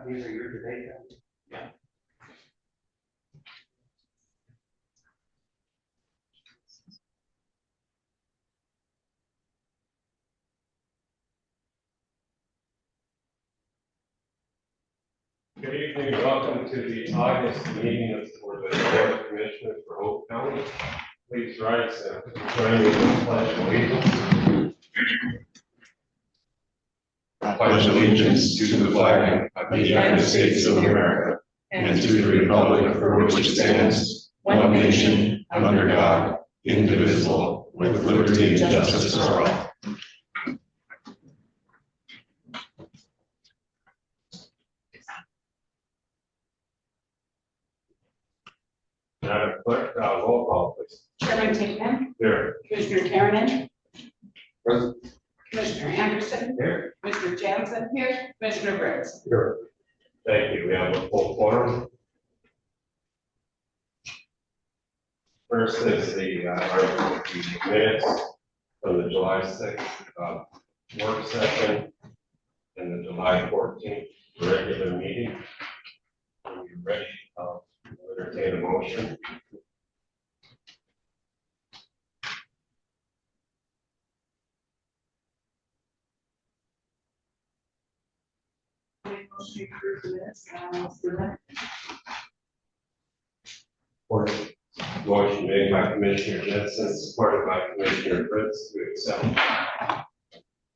These are your debate. Good evening and welcome to the August meeting for the Board of Commissioners for Hope County. Please rise and join me in the pledge of allegiance. I pledge allegiance to the flag of the United States of America and to the republic for which it stands, one nation, under God, indivisible, with liberty and justice for all. Madam Clerk, roll call, please. Chairman Tickman. Here. Commissioner Karen. Present. Commissioner Anderson. Here. Commissioner Jansen. Here. Commissioner Briggs. Here. Thank you. We have a full quorum. First is the minutes from the July 6th work session and the July 14th regular meeting. Are you ready? I'll entertain a motion. Motion made by Commissioner Jensen, supported by Commissioner Fritz to accept.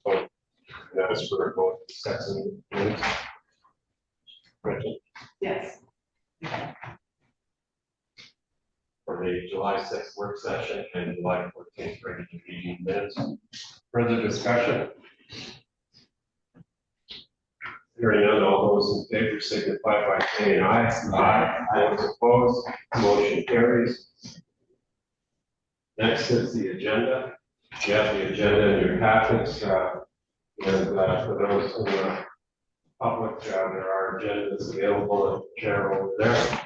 And that was for both second minutes. Yes. For the July 6th work session and July 14th regular meeting minutes. Further discussion? Hearing none, all those in favor signify by saying aye. Aye. Those opposed, motion carries. Next is the agenda. You have the agenda in your packets, and for those in the public, there are agendas available at the chair over there.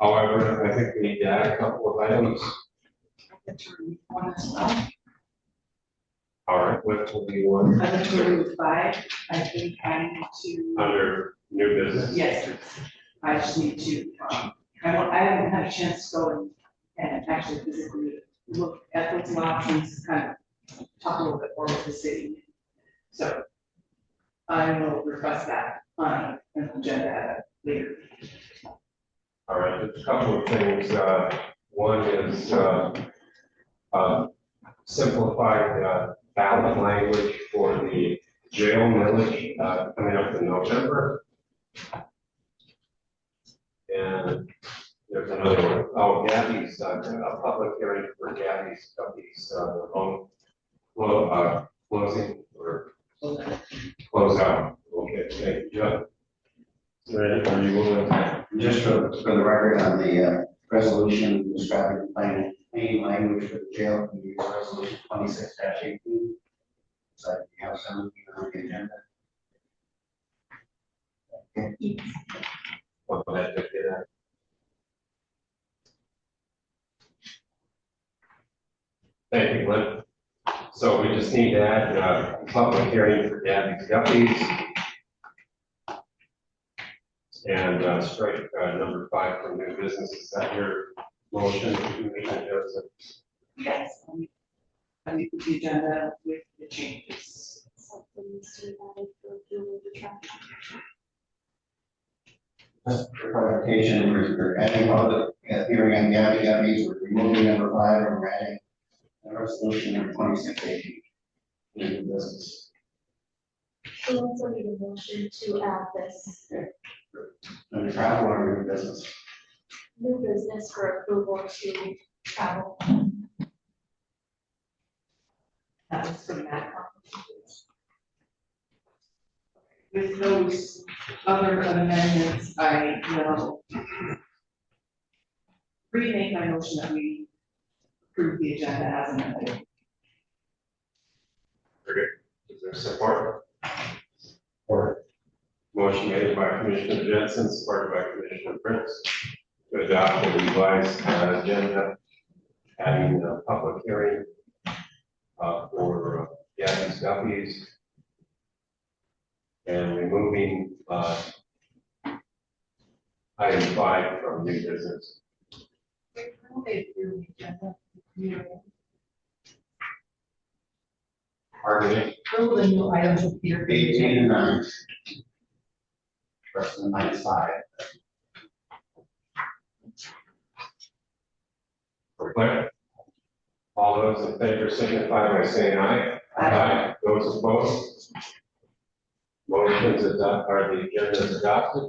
However, I think we need to add a couple of items. All right, what will be one I'm going to remove 5. I think I need to, under new business? yes, I just need to, I haven't had a chance to go and actually physically look at those options, kind of talk a little bit more with the city. So I will request that on an agenda later. All right, there's a couple of things. One is simplified ballot language for the jail millage coming up in November. And there's another one. Oh, Gabby's, a public hearing for Gabby's home closing or close out. Okay, thank you, Jeff. Ready, are you willing? Just for the record on the resolution describing plain language for the jail, we use resolution 26-18. So you have some on the agenda. Well, that took it out. Thank you, Glenn. So we just need to add public hearing for Gabby's Guppies. And strike number 5 from new business. Is that your motion, Commissioner Joseph? Yes. I need the agenda with the changes. Just for clarification, we're adding public hearing on Gabby's, we're removing number 5, and we're adding resolution number 26-18. New business. We also need a motion to add this Under travel or new business. new business for approval to travel. That was from that. With those other amendments, I will remake my motion that we approve the agenda as amended. Is there support? Or motion made by Commissioner Jensen, supported by Commissioner Prince, to adopt the revised agenda, adding a public hearing for Gabby's Guppies, and removing item 5 from new business. Pardon me? All the new items appear. 18 and 9. First and 95. For clear? All those in favor signify by saying aye. Aye. Those opposed? Motions the agenda is adopted.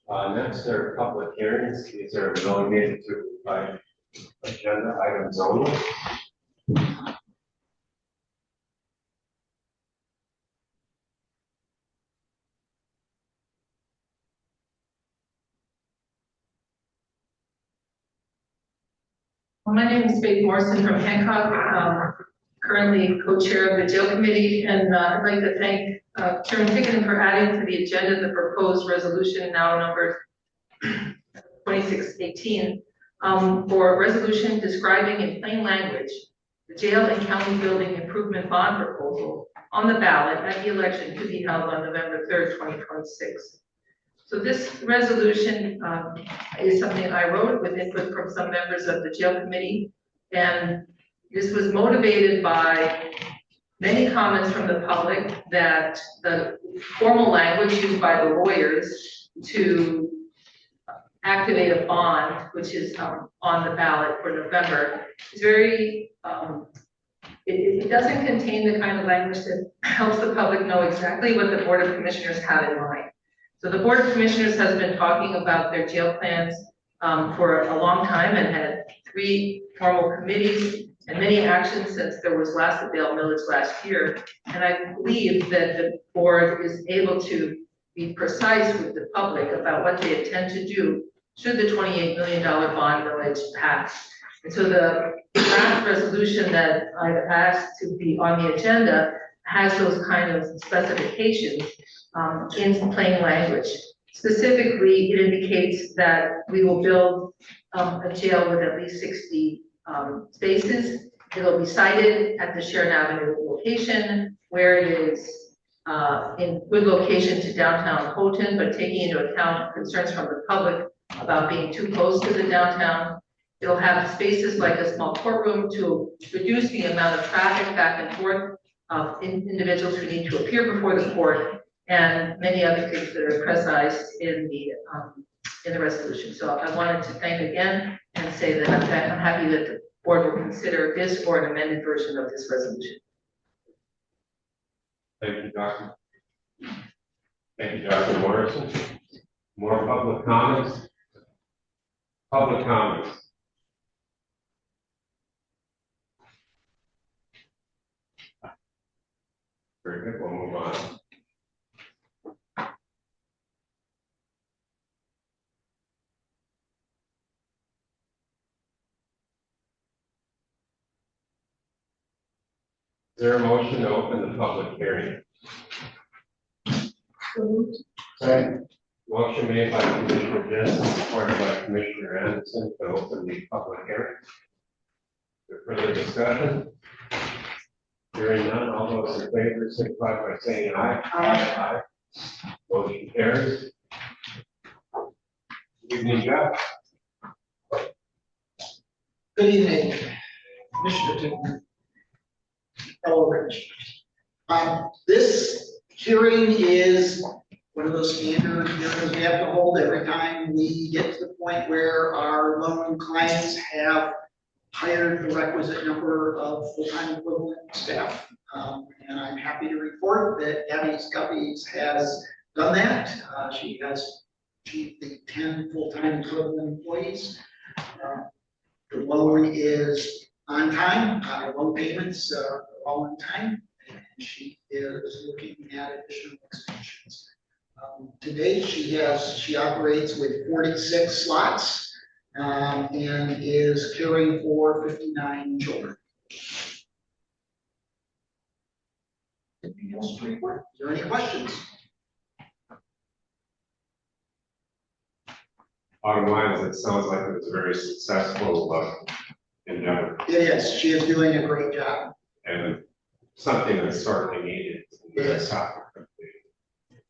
Next are public hearings. These are relegated to agenda items only. Well, my name is Faith Morrison from Hancock, currently co-chair of the jail committee, and I'd like to thank Chairman Higgin for adding to the agenda the proposed resolution now numbered 2618 for a resolution describing in plain language the jail and county building improvement bond proposal on the ballot at the election to be held on November 3rd, 2026. So this resolution is something I wrote with input from some members of the jail committee, and this was motivated by many comments from the public that the formal language used by the lawyers to activate a bond, which is on the ballot for November, is very, it doesn't contain the kind of language that helps the public know exactly what the Board of Commissioners had in mind. So the Board of Commissioners has been talking about their jail plans for a long time and had 3 formal committees and many actions since there was last a bail millage last year. And I believe that the board is able to be precise with the public about what they intend to do should the $28 million bond millage pass. And so the draft resolution that I've asked to be on the agenda has those kind of specifications in plain language. Specifically, it indicates that we will build a jail with at least 60 spaces, It'll be sited at the Sharon Avenue location where it is in good location to downtown Houghton, but taking into account concerns from the public about being too close to the downtown. It'll have spaces like a small courtroom to reduce the amount of traffic back and forth of individuals who need to appear before the court, and many other things that are precised in the resolution. So I wanted to thank again and say that I'm happy that the board will consider this or an amended version of this resolution. Thank you, Dr. Thank you, Dr. Morrison. More public comments? Public comments. Very good, we'll move on. Is there a motion to open the public hearing? Second. Motion made by Commissioner Jensen, supported by Commissioner Anderson to open the public hearing. Is there further discussion? Hearing none, all those in favor signify by saying aye. Aye. Motion carries. Good evening, Jeff. Good evening, Commissioner Tinker. Hello, Rich. This hearing is one of those standard hearings we have to hold every time we get to the point where our loan clients have hired the requisite number of full-time equivalent staff. And I'm happy to report that Gabby Scuppies has done that. She has achieved the 10 full-time equivalent employees. The loan is on time, loan payments are all on time, and she is looking at additional expansions. To date, she operates with 46 slots and is caring for 59 children. Anything else to report? Is there any questions? Bottom line is, it sounds like it was a very successful endeavor, It is. She is doing a great job. and something that's sorely needed in this Yes. topic.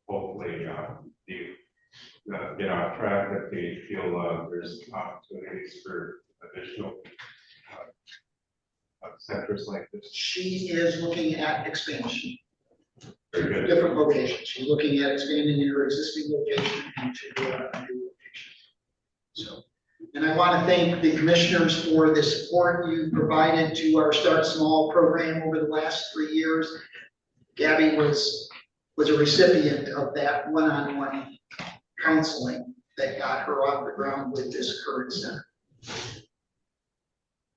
Hopefully, you get off track if you feel there's opportunities for additional centers like this. She is looking at expansion. Very good. Different locations. She's looking at expanding in her existing location into a new location. So, and I want to thank the commissioners for the support you provided to our Start Small program over the last 3 years. Gabby was a recipient of that one-on-one counseling that got her off the ground with this current center.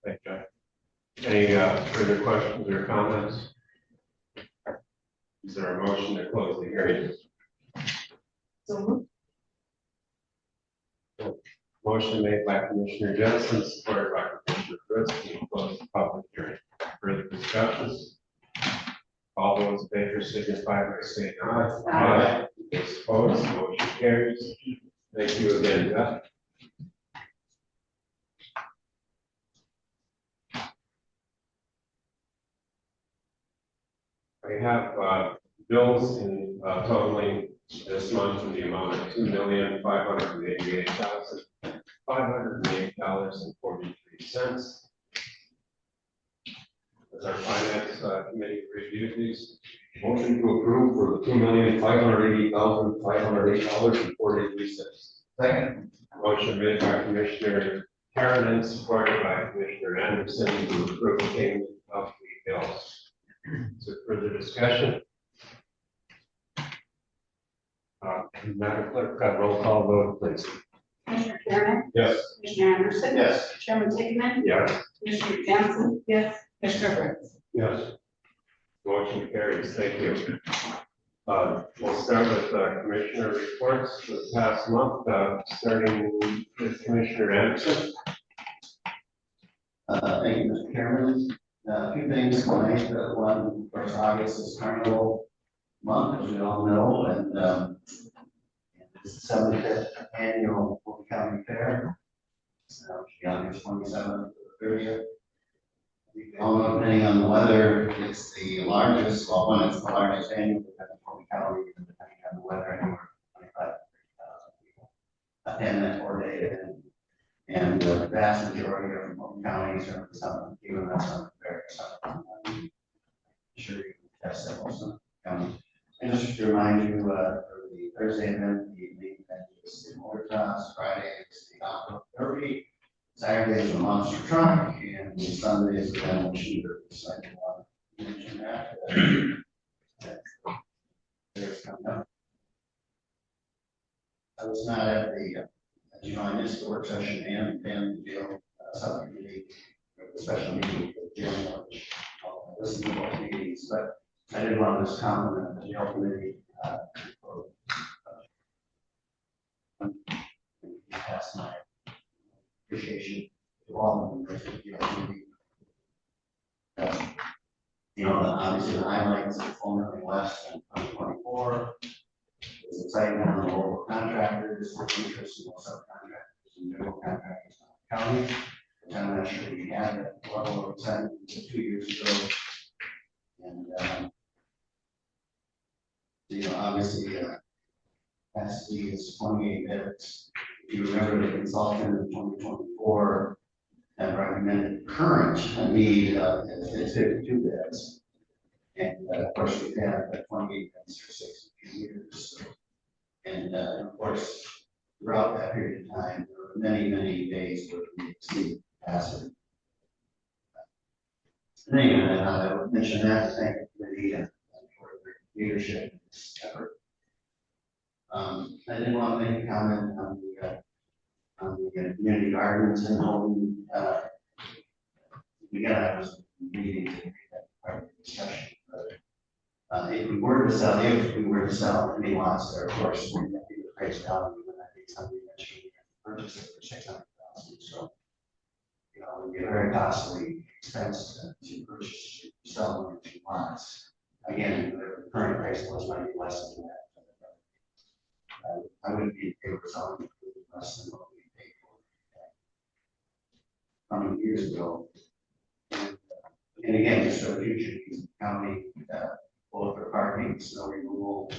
Thank you. Any further questions or comments? Is there a motion to close the hearing? So Motion made by Commissioner Jensen, supported by Commissioner Fritz, to close the public hearing. Further discussions? All those in favor signify by saying aye. Aye. Those opposed, motion carries. Thank you again, Jeff. We have bills in totaling this month in the amount of $2,588,508.43. As our finance committee reviewed these, Motion to approve for the $2,580,508.43. Second. motion made by Commissioner Karen, supported by Commissioner Anderson to approve the payment of the bills. Is there further discussion? Madam Clerk, roll call vote, please. Commissioner Karen? Yes. Commissioner Anderson? Yes. Chairman Tickman? Yes. Commissioner Johnson? yes. Commissioner Fritz? Yes. Motion carries. Thank you. We'll start with commissioner reports for the past month, starting with Commissioner Anderson. Thank you, Mr. Chairman. A few things tonight. One, of course, August is Carnival month, as we all know, and it's the 75th annual Fulton County Fair. So, August 27th to the 30th. Depending on the weather, it's the largest, well, one, it's the largest annual event in Fulton County, and depending on the weather, anywhere from 25,000 people attend that 4-day event. And the vast majority of Fulton counties are some, even that's on various. I'm sure you can test that also. And just to remind you, for the Thursday event, the main event is the motocross, Friday is the outdoor derby, Saturday is the monster truck, and Sunday is the demolition derby. So I didn't want to mention that. There's coming up. I was not at the, as you know, I missed the work session and the jail subcommittee, the special meeting with the jail. Listen to both meetings, but I did want to just comment on the jail committee. Pass my appreciation to all of them. You know, obviously the highlights of formerly West in 2024 is excitement on the local contractors, interest in the subcontractors and general contractors in the county. I'm not sure we had that level of excitement 2 years ago. And you know, obviously, capacity is 28 beds. If you remember the consultant in 2024 that recommended current need is 52 beds. And of course, we've had 28 beds for 62 years. And of course, throughout that period of time, there were many, many days where we exceeded capacity. Anyway, I would mention that to thank the committee and for their leadership in this effort. I did want to make a comment on the community gardens and home. Again, I was meeting to make that part of the discussion. But if we were to sell any lots there, of course, we'd have to be the price value, and I think something that should be purchased it for 600,000. So, you know, it would be a very costly expense to purchase, sell one or two lots. Again, the current price was might be less than that. I wouldn't be in favor of selling less than what we paid for how many years ago. And again, just for the future, the county, both for parking, snow removal,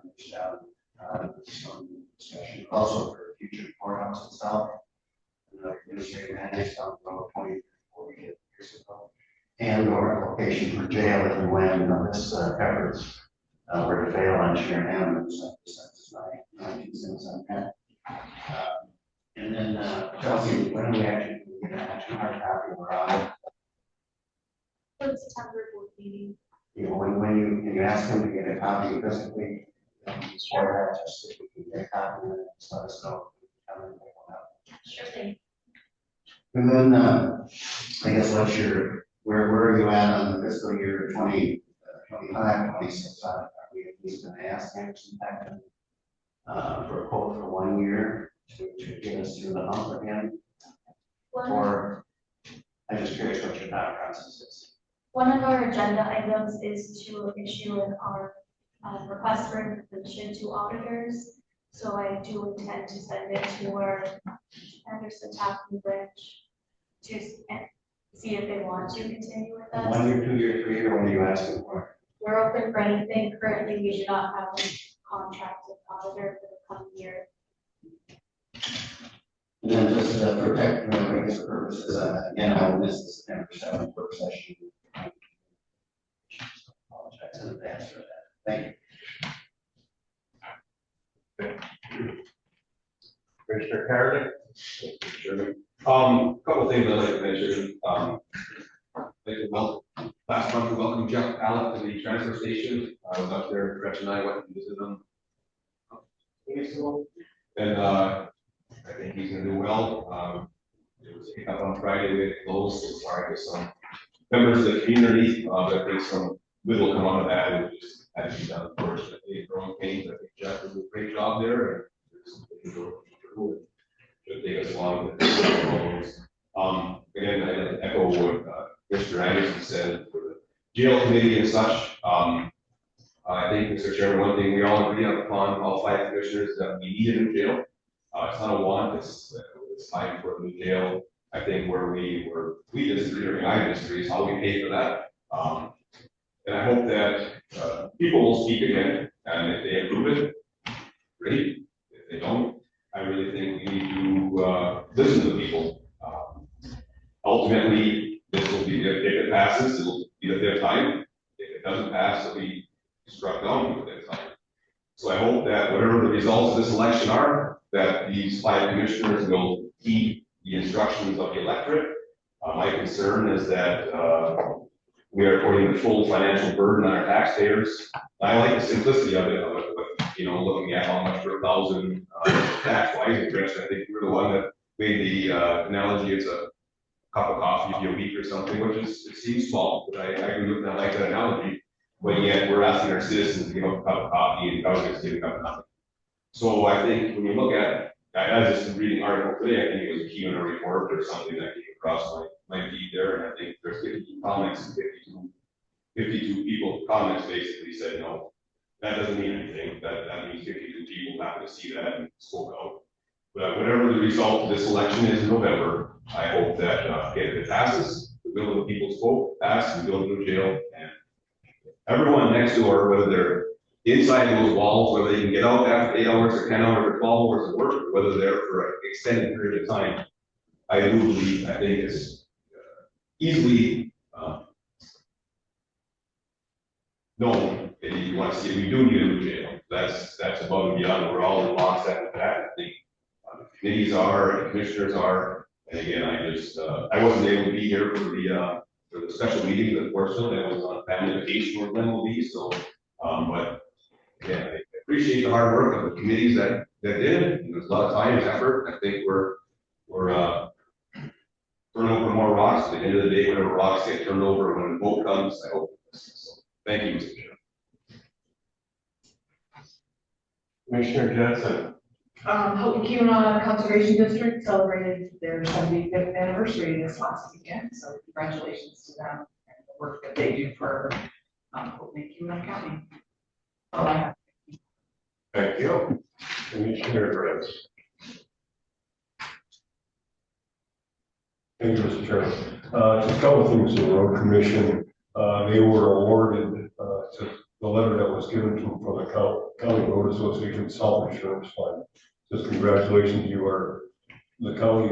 reached out, some discussion, also for the future courthouse itself. Administrative managers down the road 20, 40 years ago, and or location for jail if and when this efforts were to fail on Sharon. So that's my 2 cents on that. And then Chelsea, when do we actually get an action hard copy of our audit? For the September board meeting. You know, when you ask them to get a copy physically, sure, just if we can get a copy and just let us know. Sure thing. And then I guess where are you at on the fiscal year 2025, 26? Are we at least going to ask Anderson Packard for a quote for 1 year to get us through the hump again? Or I'm just curious what your thought process is. One of our agenda items is to issue our request for information to auditors. So I do intend to send it to our Anderson Tackling branch to see if they want to continue with us. 1 year, 2 year, 3 year, what are you asking for? We're open for anything. Currently, we do not have a contracted auditor for the coming year. And then just to protect the purposes, again, I will miss the September 7th work session. Apologize in advance for that. Thank you. Commissioner Carrigan? Chairman. Couple things I'd like to mention. Last month we welcomed Jeff Allen to the transfer station. I was up there, Gretch and I went and visited him. And I think he's gonna do well. It was picked up on Friday, we had closed, so sorry to some members of the community, but I think some good will come out of that, and just had to be done first. I think growing pains, I think Jeff did a great job there, and there's some things that should take us along. Again, I echo what Mr. Anderson said for the jail committee and such. I think, Mr. Chairman, one thing we all agree upon, all 5 commissioners, that we need a new jail. It's not a want, it's time for a new jail. I think where we disagree, or I disagree, is how we pay for that. And I hope that people will speak again, and if they approve it, great. If they don't, I really think we need to listen to people. Ultimately, this will be, if it passes, it'll be the fifth time. If it doesn't pass, it'll be struck down for the fifth time. So I hope that whatever the results of this election are, that these 5 commissioners will heed the instructions of the electorate. My concern is that we are putting the full financial burden on our taxpayers. I like the simplicity of it, but, you know, looking at how much per thousand tax-wise interest. I think we're the one that made the analogy. It's a cup of coffee a week or something, which is, it seems small, but I agree with that. I like that analogy. But yet we're asking our citizens to give up a cup of coffee and government's giving up nothing. So I think when you look at, I was just reading an article today, I think it was a Q&A report or something that came across my feed there, and I think there's 52 comments, and 52 people comments basically said, no, that doesn't mean anything. That means 52 people happened to see that and spoke out. But whatever the result of this election is in November, I hope that if it passes, the will of the people spoke, passed, we go to jail, and everyone next door, whether they're inside those walls, whether they can get out after 8 hours or 10 hours or 12 hours of work, or whether they're for an extended period of time, I do believe, I think it's easily known that you want to see, we do need a new jail. That's above and beyond. We're all in lockstep with that. I think the committees are, the commissioners are, and again, I wasn't able to be here for the special meeting, unfortunately. I was on family vacation where Glenn will be, so, but again, I appreciate the hard work of the committees that did it. There's a lot of time and effort. I think we're turning over more rocks. At the end of the day, whatever rocks get turned over when the vote comes, I hope. So, thank you, Mr. Chair. Commissioner Jensen. Houghton Keweenaw Conservation District celebrated their 75th anniversary this last weekend, so congratulations to them and the work that they do for Houghton Keweenaw County. All I have. Thank you. Commissioner Grant. Thank you, Mr. Chairman. Just a couple of things to the road commission. They were awarded to the letter that was given to them from the County Road Association Self-Insurance Fund. Just congratulations, you are on the County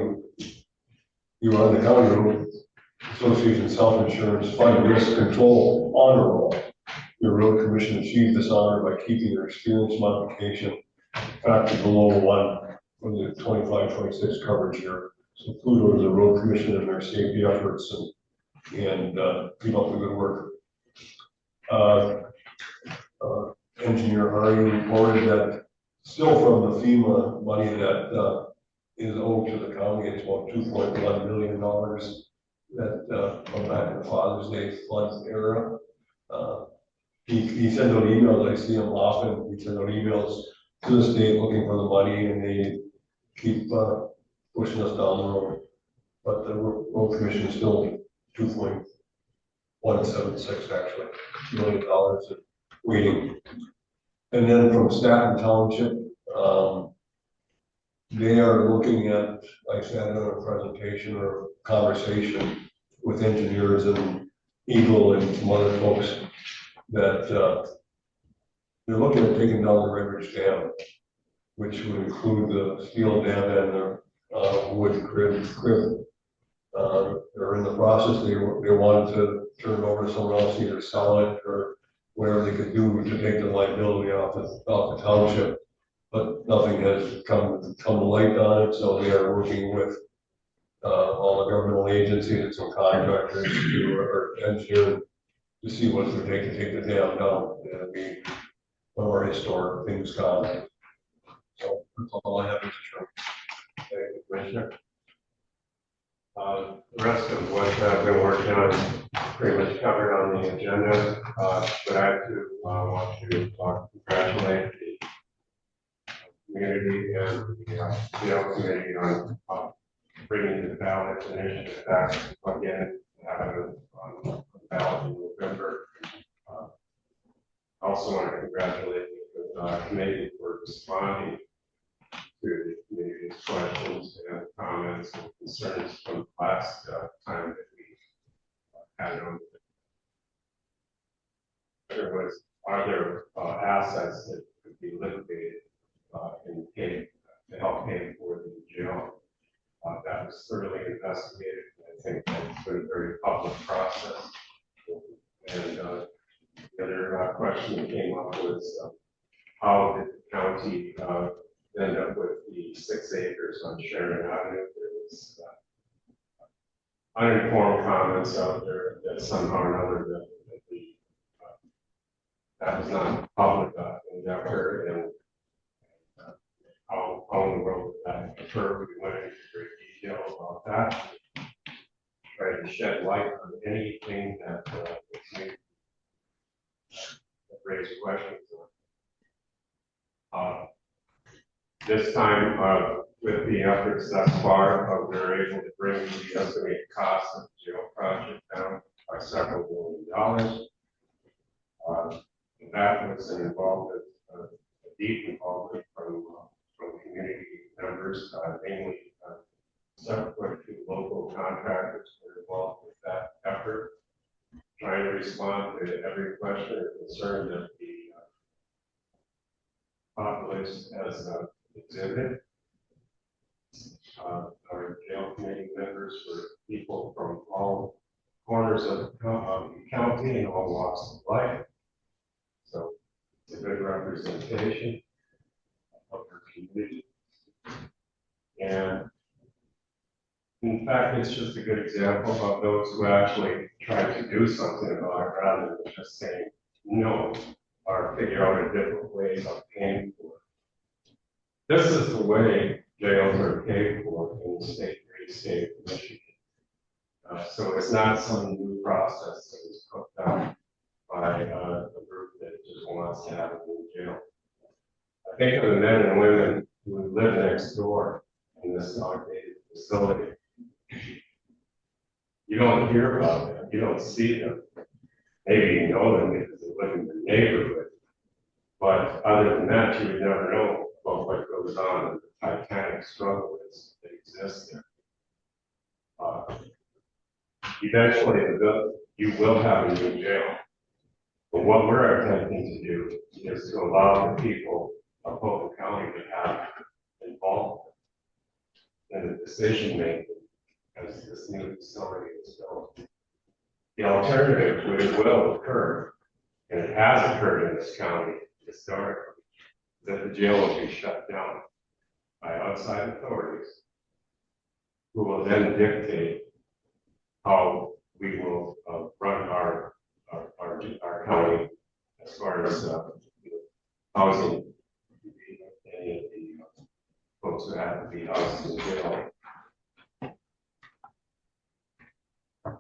Road Association Self-Insurance Fund Risk Control Honor Roll. Your road commission achieved this honor by keeping your experience modification factor below 1 for the 25-26 coverage year. So kudos to the road commission and their safety efforts and keep up the good work. Engineer Hardy reported that still from the FEMA money that is owed to the county, it's about $2.1 million that from back in the Father's Day flood era. He sent out emails. I see him often. He sent out emails to the state looking for the money, and they keep pushing us down the road. But the road commission is still $2.176 actually $2 million waiting. And then from Stafford Township, they are looking at, like I said, a presentation or conversation with engineers and Eagle and some other folks that they're looking at taking down the Red Ridge Dam, which would include the steel dam and the wood crib. They're in the process. They wanted to turn it over to someone else, either sell it or whatever they could do to take the liability off the township. But nothing has come to light on it, so they are working with all the governmental agencies and some contractors or engineers to see what it would take to take the dam down. It'd be one of our historic things gone. So that's all I have, Mr. Chairman. Thank you, Commissioner. The rest of what I've been working on pretty much covered on the agenda, but I do want to congratulate the community and the CL committee on bringing the ballot initiative back again on the ballot in November. Also want to congratulate the committee for responding to the community's questions and comments and concerns from jail. That was thoroughly investigated. I think that's been a very public process. And the other question that came up was how did the county end up with the 6 acres on Sheridan Avenue? There was uninformed comments out there that somehow or another that was not public endeavor, and how in the world did that occur? We went into great detail about that. Tried to shed light on anything that raised questions. This time, with the efforts thus far, we were able to bring the estimated cost of the jail project down by several $1 million. That was an involvement, a deep involvement from community members, mainly several local contractors were involved with that effort, trying to respond to every question or concern that the populace has exhibited. Our jail committee members were people from all corners of the county and all walks of life. So it's a good representation of our community. And in fact, it's just a good example of those who actually try to do something about it rather than just saying no or figure out a different way of paying for it. This is the way jails are paid for in the great state of Michigan. So it's not some new process that was cooked up by a group that just wants to have a new jail. I think of the men and women who live next door in this outdated facility. You don't hear about them, you don't see them. Maybe you know them because they live in the neighborhood. But other than that, you would never know about what goes on in the titanic struggle that exists there. Eventually, you will have a new jail. But what we're attempting to do is to allow the people of Fulton County to have involvement in the decision making as this new facility is built. The alternative, which will occur, and it has occurred in this county historically, that the jail will be shut down by outside authorities who will then dictate how we will run our county as far as housing any of the folks who have to be housed in jail.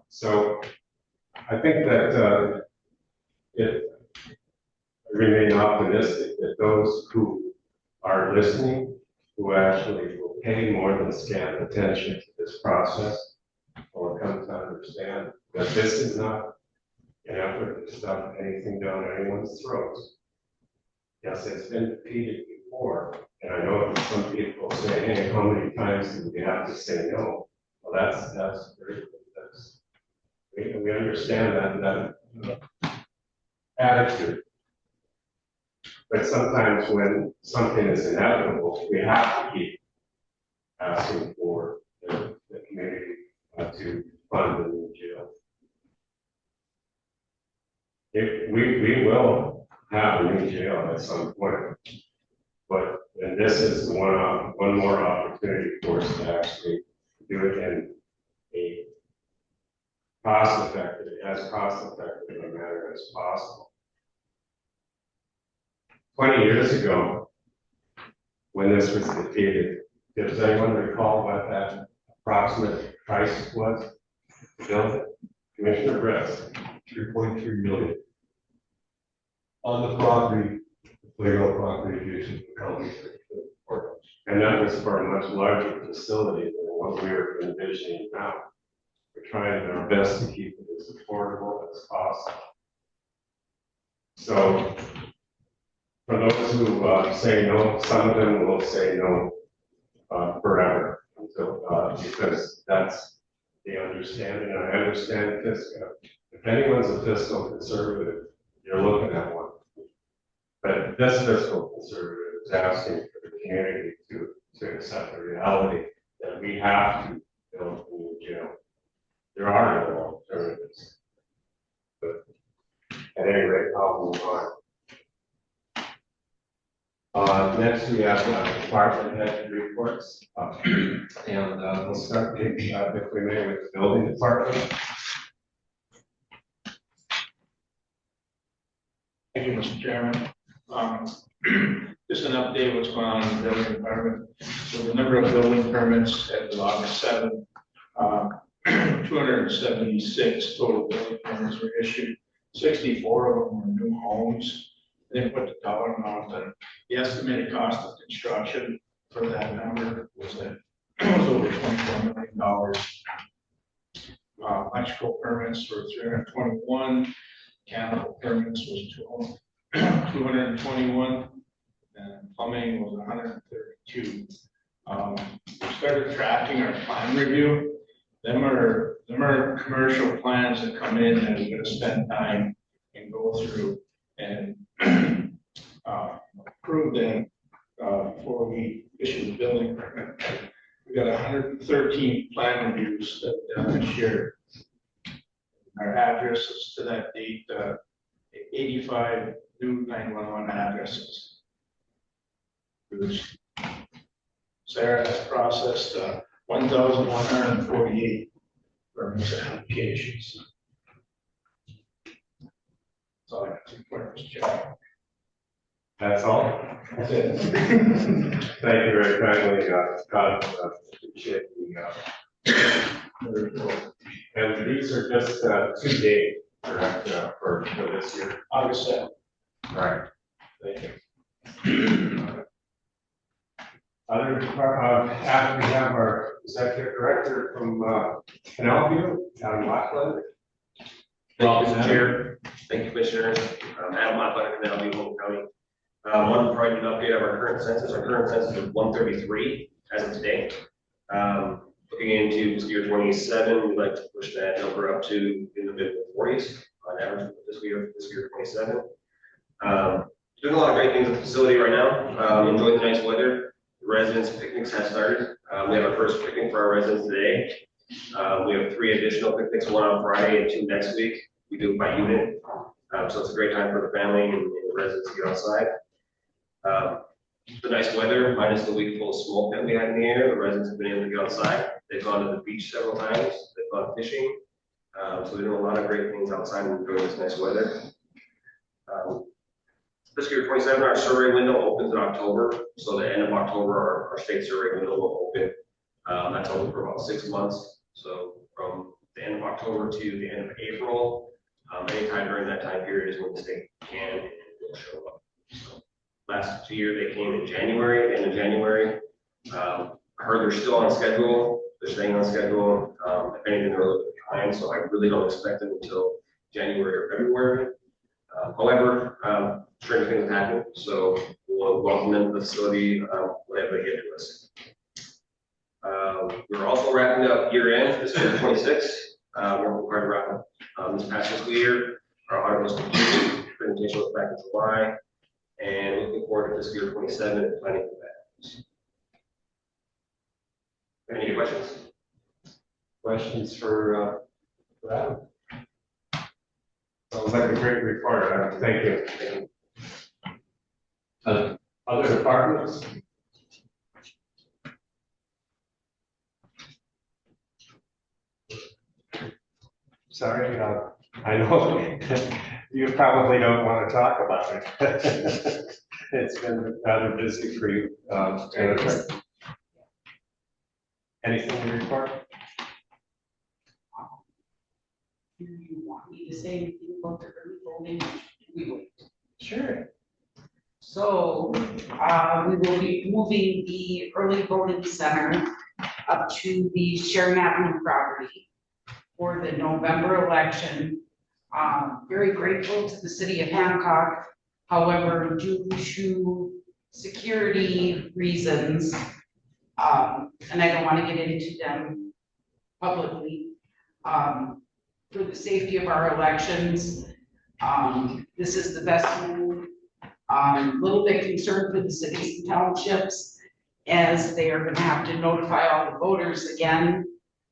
So I think that I remain optimistic that those who are listening, who actually will pay more than scant attention to this process, will come to understand that this is not an effort to stuff anything down anyone's throats. Yes, it's been repeated before, and I know that some people say, hey, how many times do we have to say no? Well, that's very, we understand that attitude. But sometimes when something is inevitable, we have to keep asking for the community to fund the new jail. We will have a new jail at some point, and this is one more opportunity for us to actually do it in a as cost-effective a manner as possible. 20 years ago, when this was defeated, does anyone recall what that approximate price was to build it? Commissioner Bress. 3.3 million. On the property, the playground property adjacent to the county courthouse. And that was for a much larger facility than what we are envisioning now. We're trying our best to keep it as affordable as possible. So, for those who say no, some of them will say no forever until because that's the understanding. I understand fiscal. If anyone's a fiscal conservative, you're looking at one. But this fiscal conservative is asking for the community to accept the reality that we have to build a new jail. There are no alternatives. But at any rate, I'll move on. Next, we have department head reports. And we'll start, if we may, with the building department. Thank you, Mr. Chairman. Just an update what's going on in the building department. So the number of building permits as of August 7th, 276 total building permits were issued. 64 of them were new homes. They didn't put the dollar amount on. The estimated cost of construction for that number was over $24 million. Electrical permits were 321. Mechanical permits was 221, and plumbing was 132. We started tracking our plan review. Them are commercial plans that come in and we're going to spend time and go through and approve them before we issue the building permit. We got 113 plan reviews that we've done this year. Our addresses to that date, 85 new 911 addresses. Sarah has processed 1,148 permits and applications. That's all I got to report, Mr. Chairman. That's all? That's it. Thank you very kindly, Scott. Appreciate the report. And these are just 2 days, correct, for this year? August 7th. Right. Thank you. Other department, after we have our executive director from Canal View, Adam Lackland. Thank you, Mr. Chair. Thank you, Commissioner. Adam Lackland, Canal View, Fulton County. Wanted to provide you an update of our current census. Our current census is 133 as of today. Looking into fiscal year 27, we'd like to push that number up to in the mid-40s on average for fiscal year 27. Doing a lot of great things at the facility right now. Enjoying the nice weather. The residents' picnics have started. We have our first picnic for our residents today. We have 3 additional picnics, 1 on Friday and 2 next week. We do it by unit. So it's a great time for the family and the residents to get outside. The nice weather, minus the week full of smoke that we had in the air, the residents have been able to get outside. They've gone to the beach several times. They've gone fishing. So we're doing a lot of great things outside and enjoying this nice weather. Fiscal year 27, our survey window opens in October. So the end of October, our state survey window will open. That's open for about 6 months. So from the end of October to the end of April, anytime during that time period is when the state can and will show up. So last year they came in January, end of January. I heard they're still on schedule. They're staying on schedule. If anything, they're a little bit behind, so I really don't expect them until January or February. However, strange things happen, so we'll welcome them to the facility whenever they get to us. We're also wrapping up year end, this year 26. We're required to wrap up this past fiscal year. Our audit was completed, presentation was back in July, and looking forward to fiscal year 27 and planning for that. Any questions? Questions for Adam? Sounds like a great report, Adam. Thank you. Other departments? Sorry, I know you probably don't want to talk about it. It's been rather busy for you. Anything to report? Do you want me to say anything about the early voting? We will. Sure. So, we will be moving the early voting center up to the Sharon Avenue property for the November election. Very grateful to the city of Hancock. However, due to security reasons, and I don't want to get into them publicly, for the safety of our elections, this is the best move. A little bit concerned for the cities and townships, as they are gonna have to notify all the voters again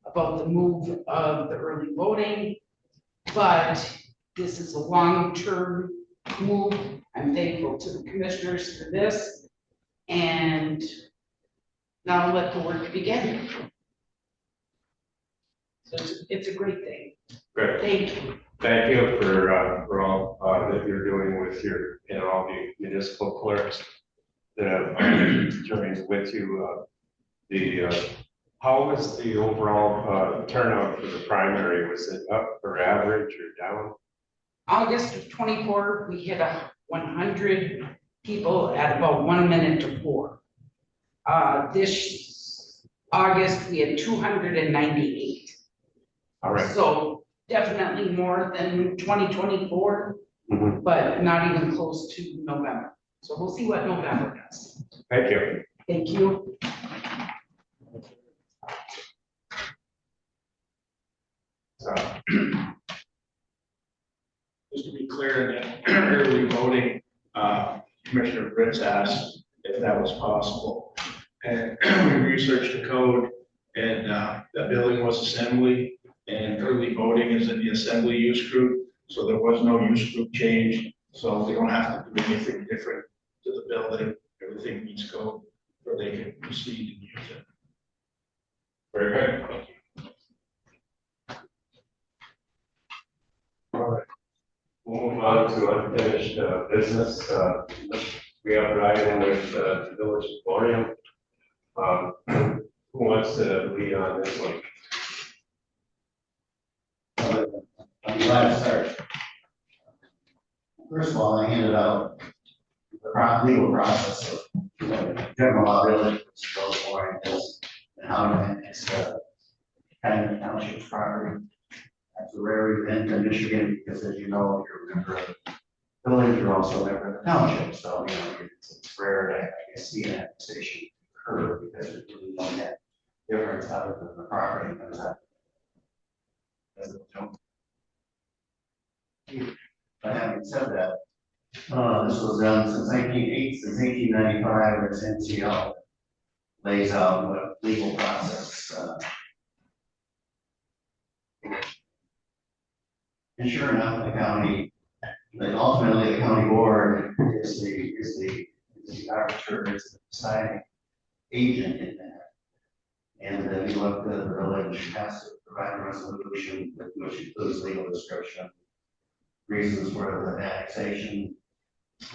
about the move of the early voting. But this is a long-term move. I'm thankful to the commissioners for this. And now let the work begin. So it's a great thing. Great. Thank you. Thank you for all that you're doing with your, and all the municipal clerks that have joined with you. How was the overall turnout for the primary? Was it up or average or down? August of 24, we hit 100 people at about 1 minute to 4. This August, we had 298. All right. So definitely more than 2024, but not even close to November. So we'll see what November does. Thank you. Thank you. Just to be clear, in that early voting, Commissioner Fritz asked if that was possible. And we researched the code, and that building was assembly, and early voting is in the assembly use group, so there was no use group change. So they don't have to do anything different to the building. Everything meets code, so they can proceed and use it. Very good. All right. We'll move on to unfinished business. We have an item with the Village Emporium. Who wants to lead on this one? I'm glad to start. First of all, I handed out the legal process of general law village, and how to annex kind of township property. That's a rare event in Michigan because, as you know, if you're a member of the village, you're also a member of the township. So, it's rare to, see an annexation occur because there's really no net difference other than the property comes out. But having said that, this was done since 1895, as NCL lays out what legal process. And sure enough, the county, ultimately the county board is the arbiter, is the deciding agent in that. And then you look at the village has to provide a resolution which includes legal description, reasons for the annexation,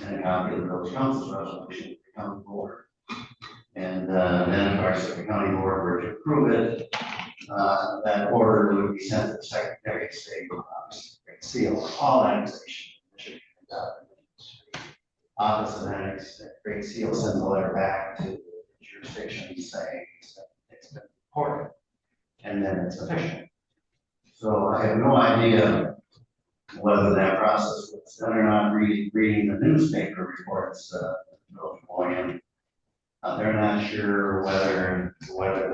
and a copy of the village council's resolution to the county board. And then, of course, if the county board were to approve it, that order would be sent to the Secretary of State Great Seal. All annexation, Office of Annex, Great Seal sends a letter back to the jurisdiction saying it's been reported, and then it's official. So I have no idea whether that process was done or not. Reading the newspaper reports, they're not sure whether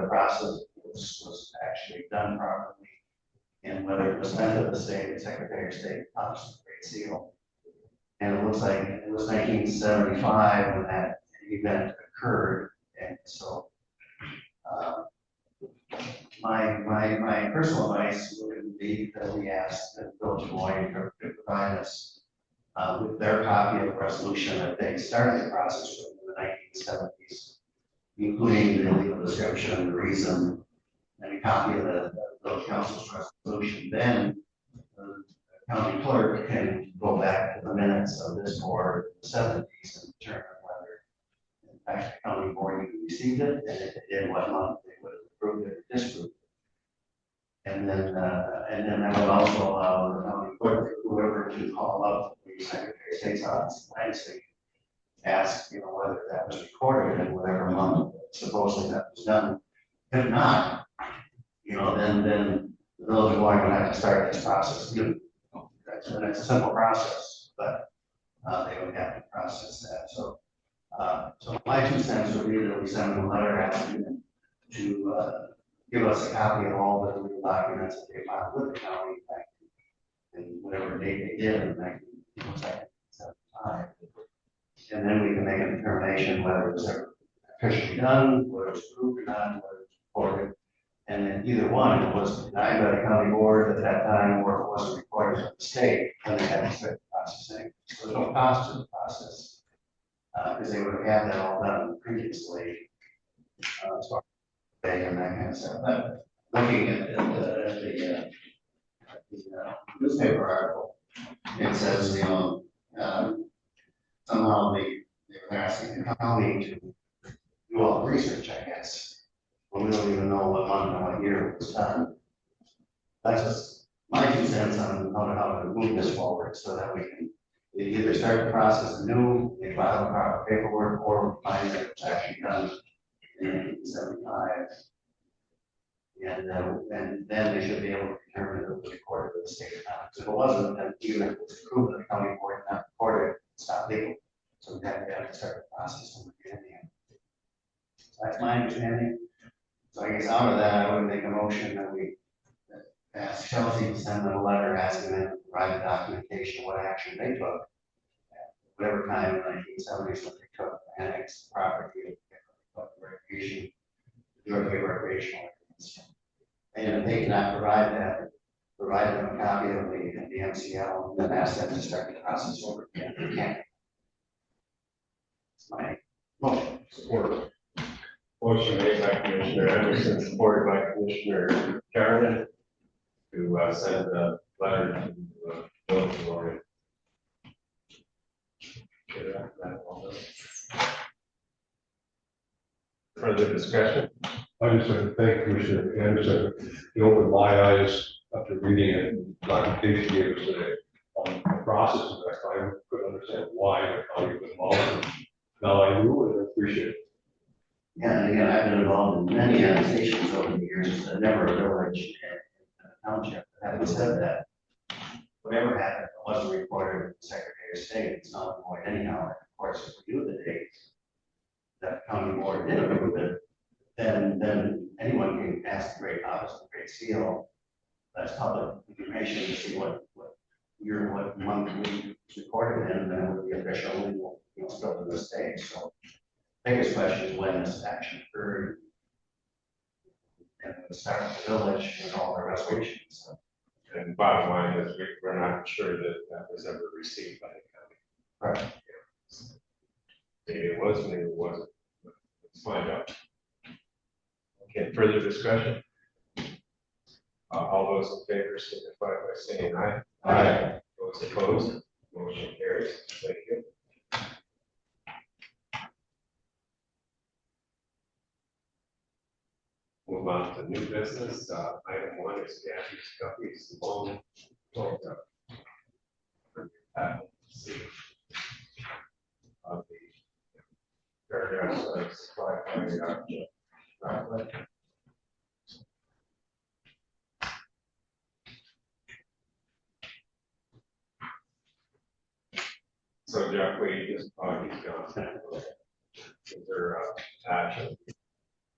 the process was actually done properly, and whether it was sent to the Secretary of State Office of Great Seal. And it looks like it was 1975 when that event occurred, and so my personal advice would be that we ask the Village of Moynihan to provide us with their copy of the resolution that they started the process with in the 1970s, including the legal description, the reason, and a copy of the village council's resolution. Then the county clerk can go back to the minutes of this board in the 70s and determine whether, in fact, the county board even received it, and if it did, what month they would have approved it or disapproved it. And then that would also allow the county clerk, whoever, to call up the Secretary of State's office in Lansing, ask, whether that was recorded in whatever month supposedly that was done. If not, then the village of Moynihan would have to start this process. It's a simple process, but they would have to process that. So my 2 cents would be that we send them a letter asking them to give us a copy of all the legal documents that they filed with the county back in whatever date they did in 1975. And then we can make a determination whether it was ever officially done, whether it was approved or not, whether it was reported. And then either one was denied by the county board at that time, or it wasn't required from the state, and they had to start the processing. So there's no cost to the process, because they would have had that all done previously. As far as paying and that kind of stuff. But looking at the newspaper article, it says, you know, somehow they were asking the county to do all the research, I guess. But we don't even know what month and what year it was done. That's just my 2 cents on how to move this forward, so that we can either start the process anew, they file the proper paperwork, or find that it's actually done in 1975. And then they should be able to determine if it was recorded with the state or not. Because if it wasn't, then even if it was approved by the county board and not recorded, it's not legal. So we have to start the process from the beginning. So that's my understanding. So I guess out of that, I would make a motion that we ask Chelsea to send them a letter asking them to provide the documentation of what action they took. At whatever time in the 1970s when they took the annex property, recreation, recreational. And if they cannot provide that, provide them a copy of the MCL, and then ask them to start the process over again. They can't. It's my motion. Support. Motion made by Commissioner Anderson, supported by Commissioner Karen, to send a letter to the village lawyer. Further discussion? I just want to thank Commissioner Anderson. He opened my eyes after reading it, and documentation gave us today on the process. In fact, I couldn't understand why the county was involved. Now I do, and I appreciate it. Yeah, and again, I've been involved in many annexations over the years, but never a village and a township. Having said that, whatever happened, it wasn't reported with the Secretary of State, it's not void anyhow. And of course, if we do the dates that the county board did approve it, then anyone can ask the great office, the great seal, that's public information to see what month we recorded in, and then it would be official and we'll still to this day. So biggest question is when this action occurred. And the start of the village and all the restorations. So, And bottom line is we're not sure that that was ever received by the county. right. Maybe it was, maybe it wasn't. Let's find out. Okay, further discussion? All those in favor signify by saying aye. Aye. Those opposed, motion carries. Thank you. Move on to new business. Item 1 is Gabby's Guppy's loan. See. Of the paragraphs supplied by the So Jeff, we just, he's gone. Is there action?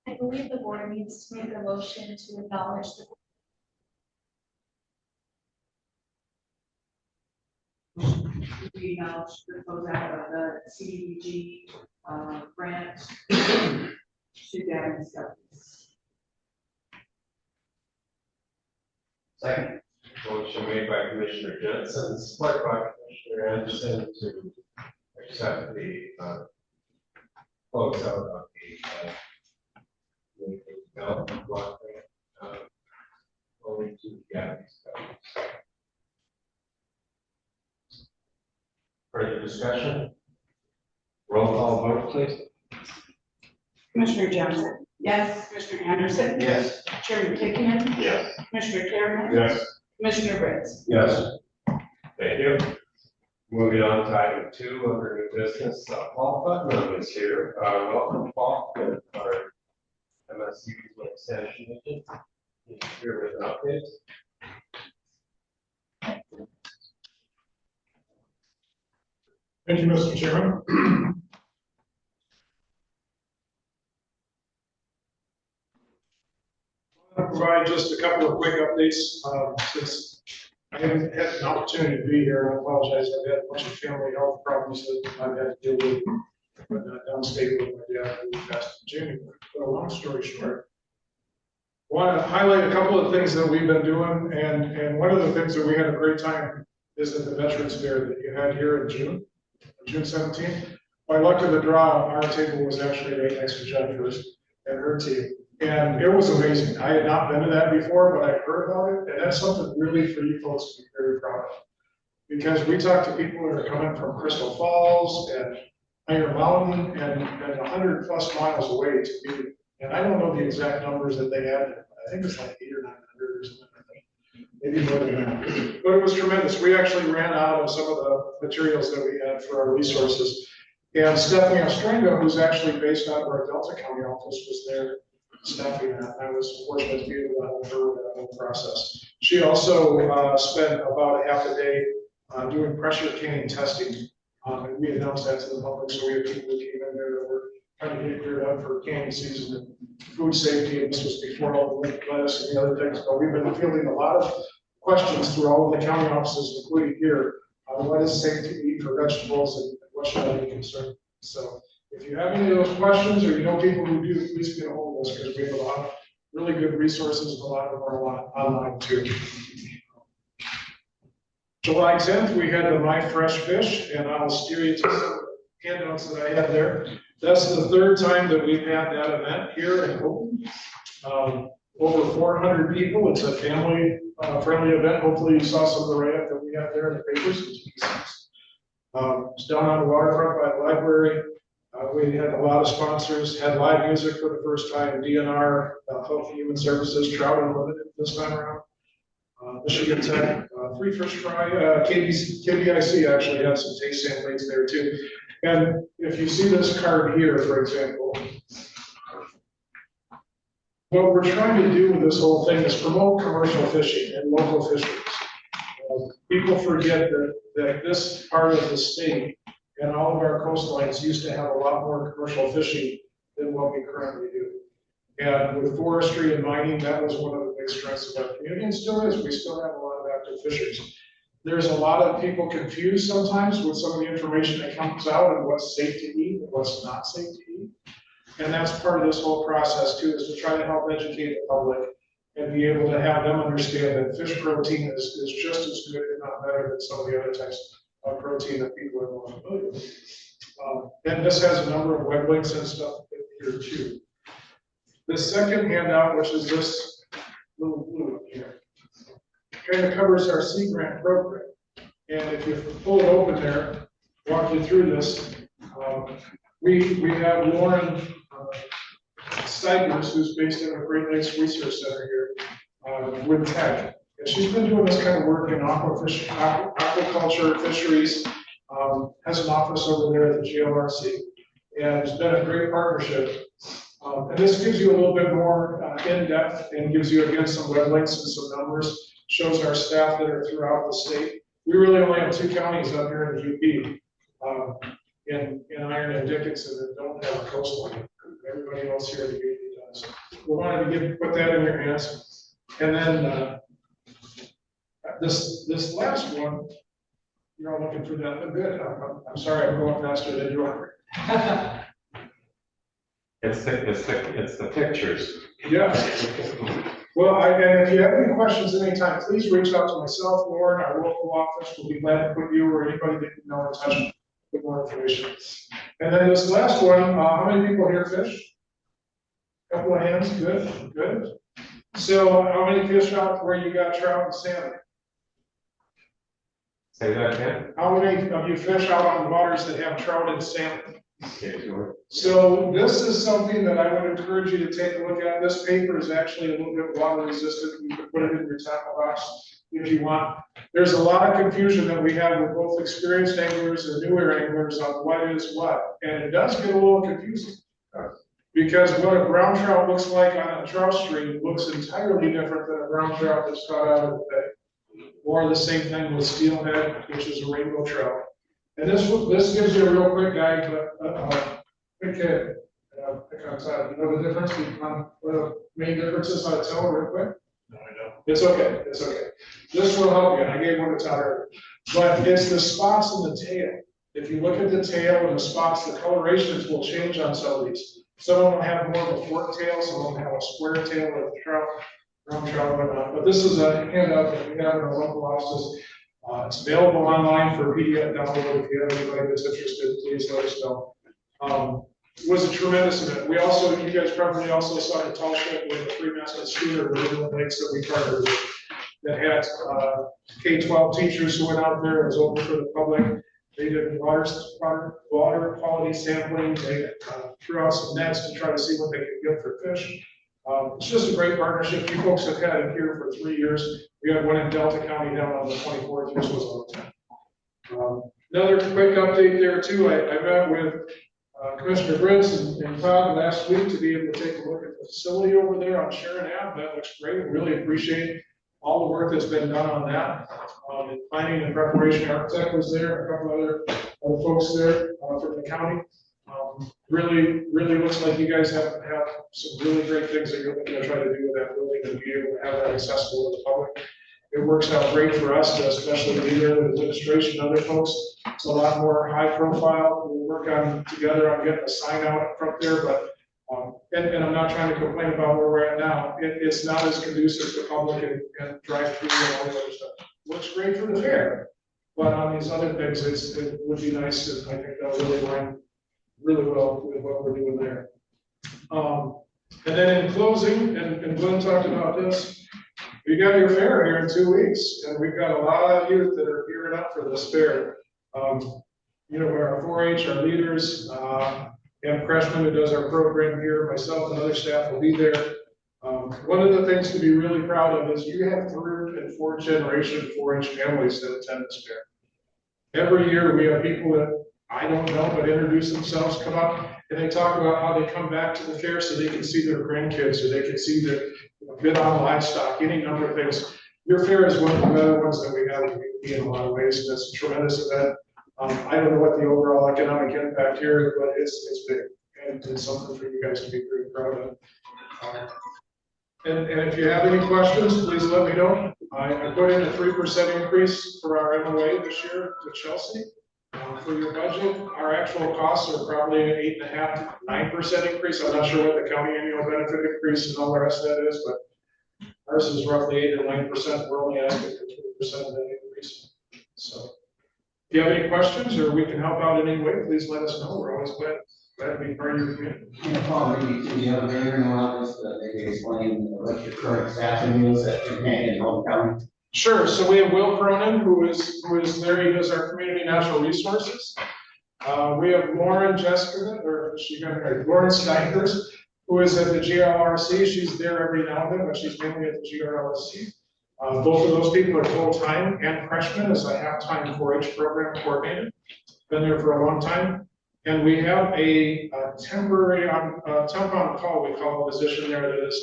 I believe the board needs to make a motion to acknowledge the We acknowledge the closeout of the CDBG grant to Gavin Stubbs. Second. Motion made by Commissioner Jensen, supported by Commissioner Anderson to accept the closeout of the development block grant only to Gabby's Guppy's. Further discussion? Roll call vote, please. Commissioner Johnson. Yes. Commissioner Anderson. Yes. Chairman Kickman. Yes. Commissioner Karen. Yes. Commissioner Ritz. Yes. Thank you. Moving on to item 2 under new business, Paul Putnam is here. Welcome, Paul, to our MSU extension agent. He's here with an update. Thank you, Mr. Chairman. I'll provide just a couple of quick updates since I haven't had an opportunity to be here. I apologize. I've had a bunch of family health problems that I've had to deal with. but downstate with my dad who passed in January. But a long story short, I want to highlight a couple of things that we've been doing, and one of the things that we had a great time is at the Veterans Fair that you had here in June 17th. By luck of the draw, our table was actually right next to Jennifer's and her team. And it was amazing. I had not been to that before, but I heard about it, and that's something really for you folks to be very proud of. Because we talked to people that are coming from Crystal Falls and Iron Mountain and 100+ miles away to be. And I don't know the exact numbers that they had, but I think it's like 800 or 900 or something like that. Maybe more than that. But it was tremendous. We actually ran out of some of the materials that we had for our resources. And Stephanie Ostrenga, who's actually based out of our Delta County office, was there staffing that. I was fortunate to be able to help her with that whole process. She also spent about a half a day doing pressure cane testing. And we announced that to the public, so we have people who came in there that were trying to get geared up for canning season and food safety, and this was before all the lettuce and the other things. But we've been fielding a lot of questions through all of the county offices, including here, on what is safe to eat for vegetables and what should I be concerned. So if you have any of those questions, or you know people who do, please get a hold of us, because we have a lot of really good resources, and a lot of them are online too. July 10th, we had the My Fresh Fish, and I'll steer you to some handouts that I have there. That's the third time that we've had that event here in Houghton. Over 400 people. It's a family friendly event. Hopefully you saw some of the write-up that we have there in the papers. It's down on the waterfront by the library. We had a lot of sponsors, had live music for the first time, DNR, Health and Human Services, Trout Unlimited this time around. Michigan Tech, Free Fish Fry, KBIC actually had some taste samplings there too. And if you see this card here, for example, what we're trying to do with this whole thing is promote commercial fishing and local fisheries. People forget that this part of the state and all of our coastlines used to have a lot more commercial fishing than what we currently do. And with forestry and mining, that was one of the big strengths of our community, and still is. We still have a lot of active fisheries. There's a lot of people confused sometimes with some of the information that comes out and what's safe to eat and what's not safe to eat. And that's part of this whole process too, is to try to help educate the public and be able to have them understand that fish protein is just as good, if not better, than some of the other types of protein that people are more familiar with. And this has a number of web links and stuff in here too. The second handout, which is this little blue one here, kind of covers our Sea Grant program. And if you pull it open there, walk you through this, we have Lauren Steigers, who's based in the Great Lakes Research Center here with Tech. And she's been doing this kind of work in aquaculture, fisheries, has an office over there at the GLRC, and it's been a great partnership. And this gives you a little bit more in-depth and gives you, again, some web links and some numbers, shows our staff that are throughout the state. We really only have 2 counties up here in the UP, in Iron and Dickinson, that don't have a coastline. Everybody else here in the UP does. We wanted to put that in your hands. And then this last one, you're all looking through that. Good. I'm sorry, I'm going faster than you are. It's the pictures. Yes. Well, and if you have any questions at any time, please reach out to myself, Lauren, our local office. We'll be glad to put you or anybody that you know in touch with more information. And then this last one, how many people here fish? Couple of hands, good, good. So how many fish out where you got trout and salmon? Say that again? How many of you fish out on waters that have trout and salmon? Okay, sure. So this is something that I would encourage you to take a look at. This paper is actually a little bit water resistant. You can put it in your tackle box if you want. There's a lot of confusion that we have with both experienced anglers and newer anglers on what is what. And it does get a little confusing. Because what a brown trout looks like on a trout stream looks entirely different than a brown trout that's caught out of the bay. Or the same thing with steelhead, which is a rainbow trout. And this gives you a real quick guide, quick hit. Pick on top. You know the difference between what the main differences on a tail real quick? No, I don't. It's okay. It's okay. This will help you. And I gave one to Todd earlier. But it's the spots in the tail. If you look at the tail and the spots, the colorations will change on some of these. Some of them will have more of a fork tail, some of them have a square tail with a trout, brown trout, whatnot. But this is a handout that we have in our local offices. It's available online for PDF download. If you have anybody that's interested, please let us know. It was a tremendous event. We also, you guys probably also saw the tall ship with the three-masted schooner with the lakes that we partnered with. That had K-12 teachers who went out there. It was open for the public. They did water quality sampling. They threw out some nets to try to see what they could get for fish. It's just a great partnership. You folks have had it here for 3 years. We had one in Delta County down on the 24th, which was on the 10th. Another quick update there too. I met with Commissioner Briggs and Todd last week to be able to take a look at the facility over there on Sharon Ave. That looks great. We really appreciate all the work that's been done on that. In planning and preparation, architect was there, a couple other folks there from the county. Really looks like you guys have some really great things that you're looking to try to do with that building and be able to have that accessible to the public. It works out great for us, especially leader with administration and other folks. It's a lot more high profile. We'll work together on getting a sign out up front there, but and I'm not trying to complain about where we're at now. It's not as conducive to public and drive through and all the other stuff. Looks great for the fair, but on these other things, it would be nice, and I think that'll really align really well with what we're doing there. And then in closing, and Glenn talked about this, we got your fair here in 2 weeks, and we've got a lot of youth that are gearing up for this fair. You know, our 4-H, our leaders, and Creshman, who does our program here, myself and other staff will be there. One of the things to be really proud of is you have 3rd and 4th generation 4-H families that attend this fair. Every year we have people that I don't know, but introduce themselves, come up, and they talk about how they come back to the fair so they can see their grandkids, or they can see their bid on livestock, any number of things. Your fair is one of the better ones that we have in a lot of ways, and it's a tremendous event. I don't know what the overall economic impact here is, but it's big, and it's something for you guys to be pretty proud of. And if you have any questions, please let me know. I put in a 3% increase for our MOA this year to Chelsea. For your budget, our actual costs are probably an 8.5% to 9% increase. I'm not sure what the county annual benefit increase and all the rest of that is, but ours is roughly 8 or 9%. We're only asking for 3% of that increase. So if you have any questions or we can help out in any way, please let us know. We're always glad to be part of your community. Paul, maybe to the other mayor in the office, maybe explain what your current staffing is at Home County. Sure. So we have Will Cronin, who is there. He does our community natural resources. We have Lauren Lauren Steiners, who is at the GRLC. She's there every now and then, but she's mainly at the GRLC. Both of those people are full-time, and Freshman is a half-time 4-H program coordinator. Been there for a long time. And we have a temporary, temp on call, we call a position there that is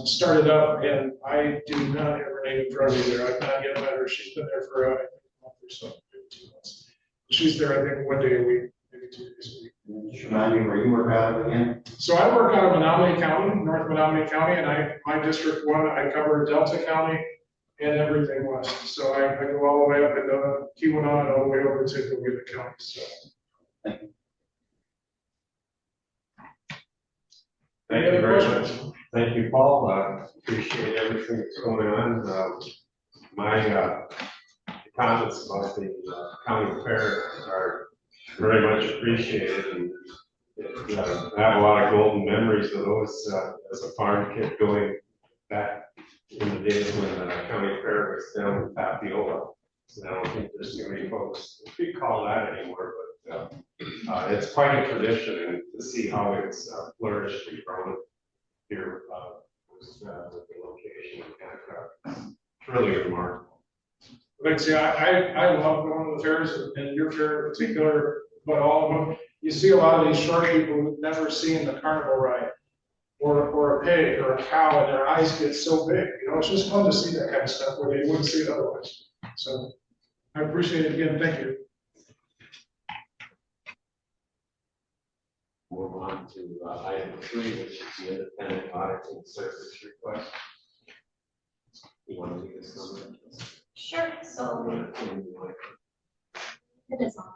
started up, and I do not have her name in front of me there. I've not yet met her. She's been there for a month or so, maybe 2 months. She's there, I think, 1 day a week, maybe 2 days a week. Just remind me where you work out of again. So I work out of Menominee County, North Menominee County, and my District 1, I cover Delta County and everything west. So I go all the way up into Keweenaw and all the way over to Coweta County. So. Thank you very much. Thank you, Paul. Appreciate everything that's going on. My comments about the county fair are very much appreciated, and I have a lot of golden memories of those as a farm kid going back in the days when the county fair was down in Tapiola. So I don't think there's too many folks who call that anymore, but it's quite a tradition, and to see how it's flourished and grown here with the location and it's really remarkable. Thanks. Yeah, I love going to the fairs, and your fair in particular, but all of them. You see a lot of these short people who've never seen the carnival ride, or a pig or a cow, and their eyes get so big. You know, it's just fun to see that kind of stuff where they wouldn't see it otherwise. So I appreciate it again. Thank you. Move on to item 3, which is the independent auditing service request. You want to leave this number? Sure, so it is on.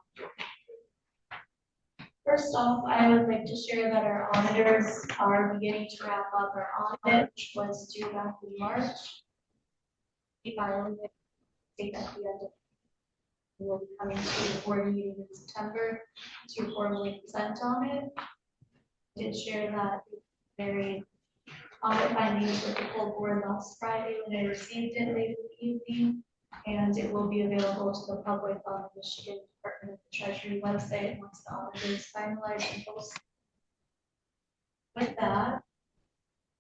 First off, I would like to share that our auditors are beginning to wrap up our audit, which was due back in March. We finally did at the end of. We'll be coming to the board meeting in September to formally present on it. I did share that very audit findings with the full board last Friday when I received it late in the evening. And it will be available to the public on the Michigan Department of the Treasury website once the audit is finalized and posted. With that,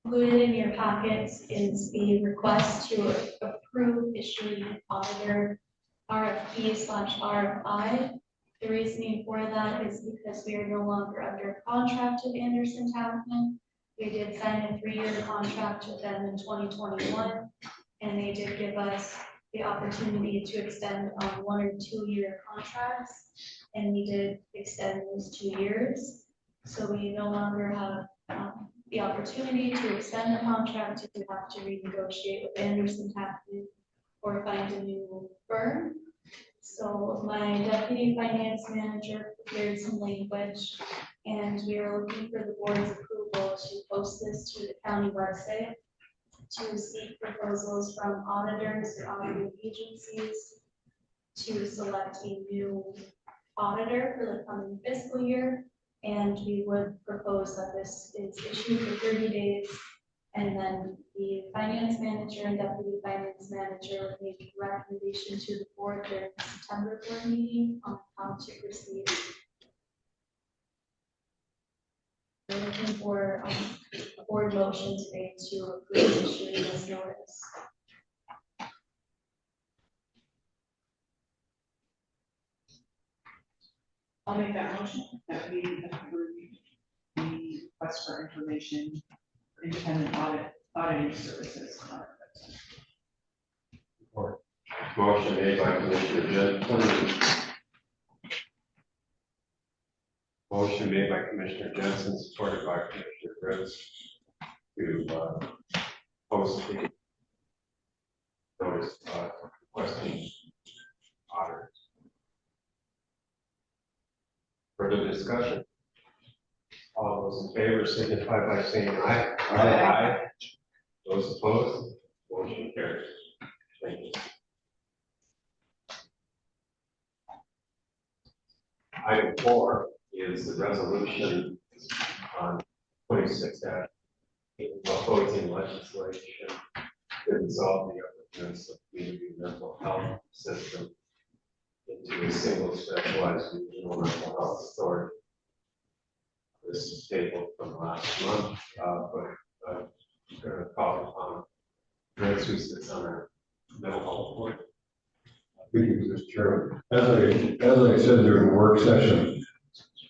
included in your packets is the request to approve issuing an auditor RFP/RFI. The reasoning for that is because we are no longer under contract with Anderson Tackman. We did sign a 3-year contract with them in 2021, and they did give us the opportunity to extend on 1 or 2 year contracts, and we did extend those 2 years. So we no longer have the opportunity to extend the contract if we have to renegotiate with Anderson Tackman or find a new firm. So my deputy finance manager prepared some language, and we are looking for the board's approval to post this to the county website to seek proposals from auditors or auditing agencies to select a new auditor for the coming fiscal year. And we would propose that this is issued for 30 days. And then the finance manager and deputy finance manager would make a recommendation to the board during the September board meeting on how to proceed. We're looking for a board motion today to approve issuing this notice. I'll make that motion that we approve the request for information for independent auditing services. Motion made by Commissioner Jensen. Motion made by Commissioner Jensen, supported by Commissioner Fritz, to post the notice requesting auditors. Further discussion? All those in favor signify by saying aye. Aye. Those opposed, motion carries. Thank you. Item 4 is the resolution on 26 opposing legislation to dissolve the governance of community mental health system into a single specialized regional mental health authority. This is tabled from last month, but I'm going to call upon Fritz, who sits on our mental health board. Thank you, Mr. Chairman. As I said during the work session,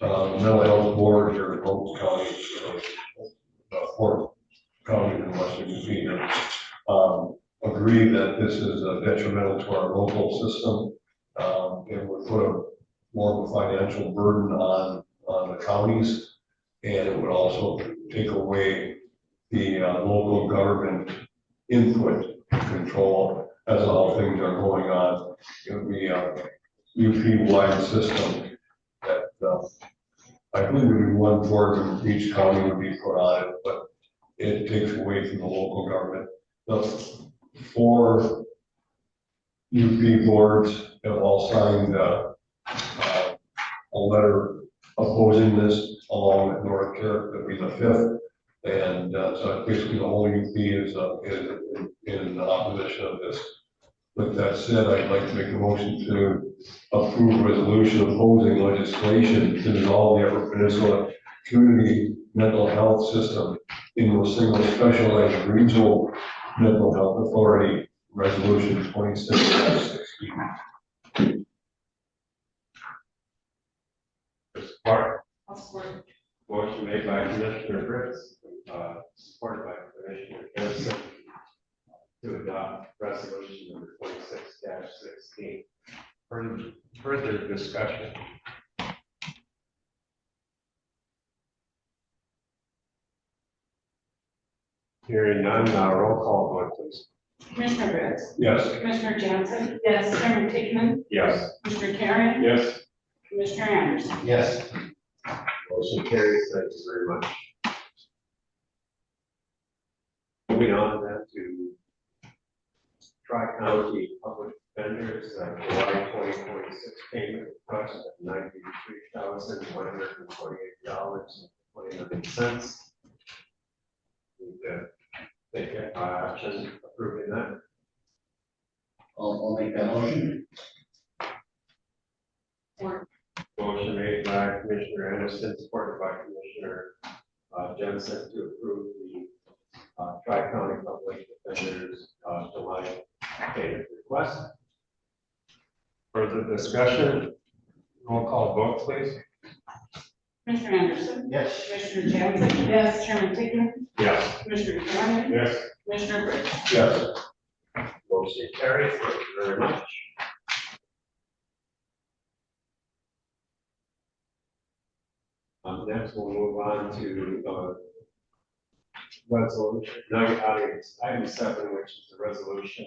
mental health board here in Humboldt County, fourth county in Western Virginia, agree that this is detrimental to our local system. It would put more of a financial burden on the counties, and it would also take away the local government input and control as all things are going on. It would be a UP-wide system that I believe would be one board in each county would be put on it, but it takes away from the local government. The 4 UP boards have all signed a letter opposing this, along with North Carolina, that would be the 5th. And so basically the whole UP is in opposition of this. With that said, I'd like to make a motion to approve a resolution opposing legislation to dissolve the Upper Peninsula Community Mental Health System into a single specialized regional mental health authority, resolution 26-16. Support. I'll support. Motion made by Commissioner Fritz, supported by Commissioner Jensen, to adopt resolution number 26-16. Further discussion? Hearing none, roll call vote, please. Commissioner Fritz. Yes. Commissioner Jansen. Yes. Chairman Hickman. Yes. Commissioner Karen. Yes. Commissioner Anderson. Yes. Motion carries. Thank you very much. Moving on then to Tri-County Public Defenders, July 2026 payment request of $93,128.29. Need to take action approving that. I'll make that motion. Motion made by Commissioner Anderson, supported by Commissioner Jensen to approve the Tri-County Public Defenders July payment request. Further discussion? Roll call vote, please. Commissioner Anderson? Yes. Commissioner Jansen? Yes. Chairman Tickner? Yes. Commissioner Cameron? Yes. Commissioner Briggs? Yes. Motion carried. Thank you very much. Next, we'll move on to resolution, item 7, which is the resolution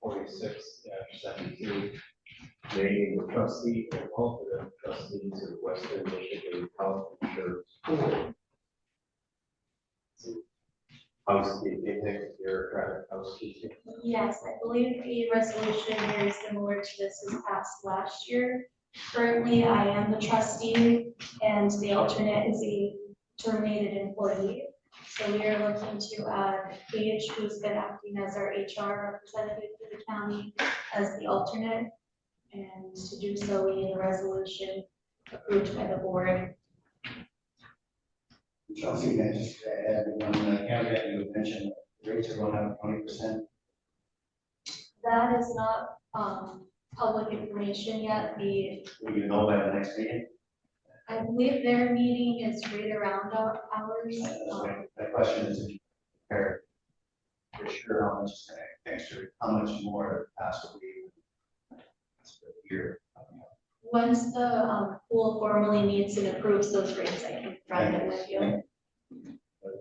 number 26-72, naming the trustee and alternate trustee to the Western Michigan Health Insurance Pool. Housekeeping, bureaucratic housekeeping. Yes, I believe the resolution very similar to this was passed last year. Currently, I am the trustee and the alternate is a terminated employee. So we are looking to add Paige, who's been acting as our HR representative for the county, as the alternate. And to do so, we need a resolution approved by the board. Chelsea, I just add one caveat you mentioned, rates are going up 20%. That is not public information yet. Will you know by the next meeting? I believe their meeting is right around ours. My question is, if you compare, for sure how much is extra, how much more possibly for the year? Once the pool formally meets and approves those rates, I can provide them with you.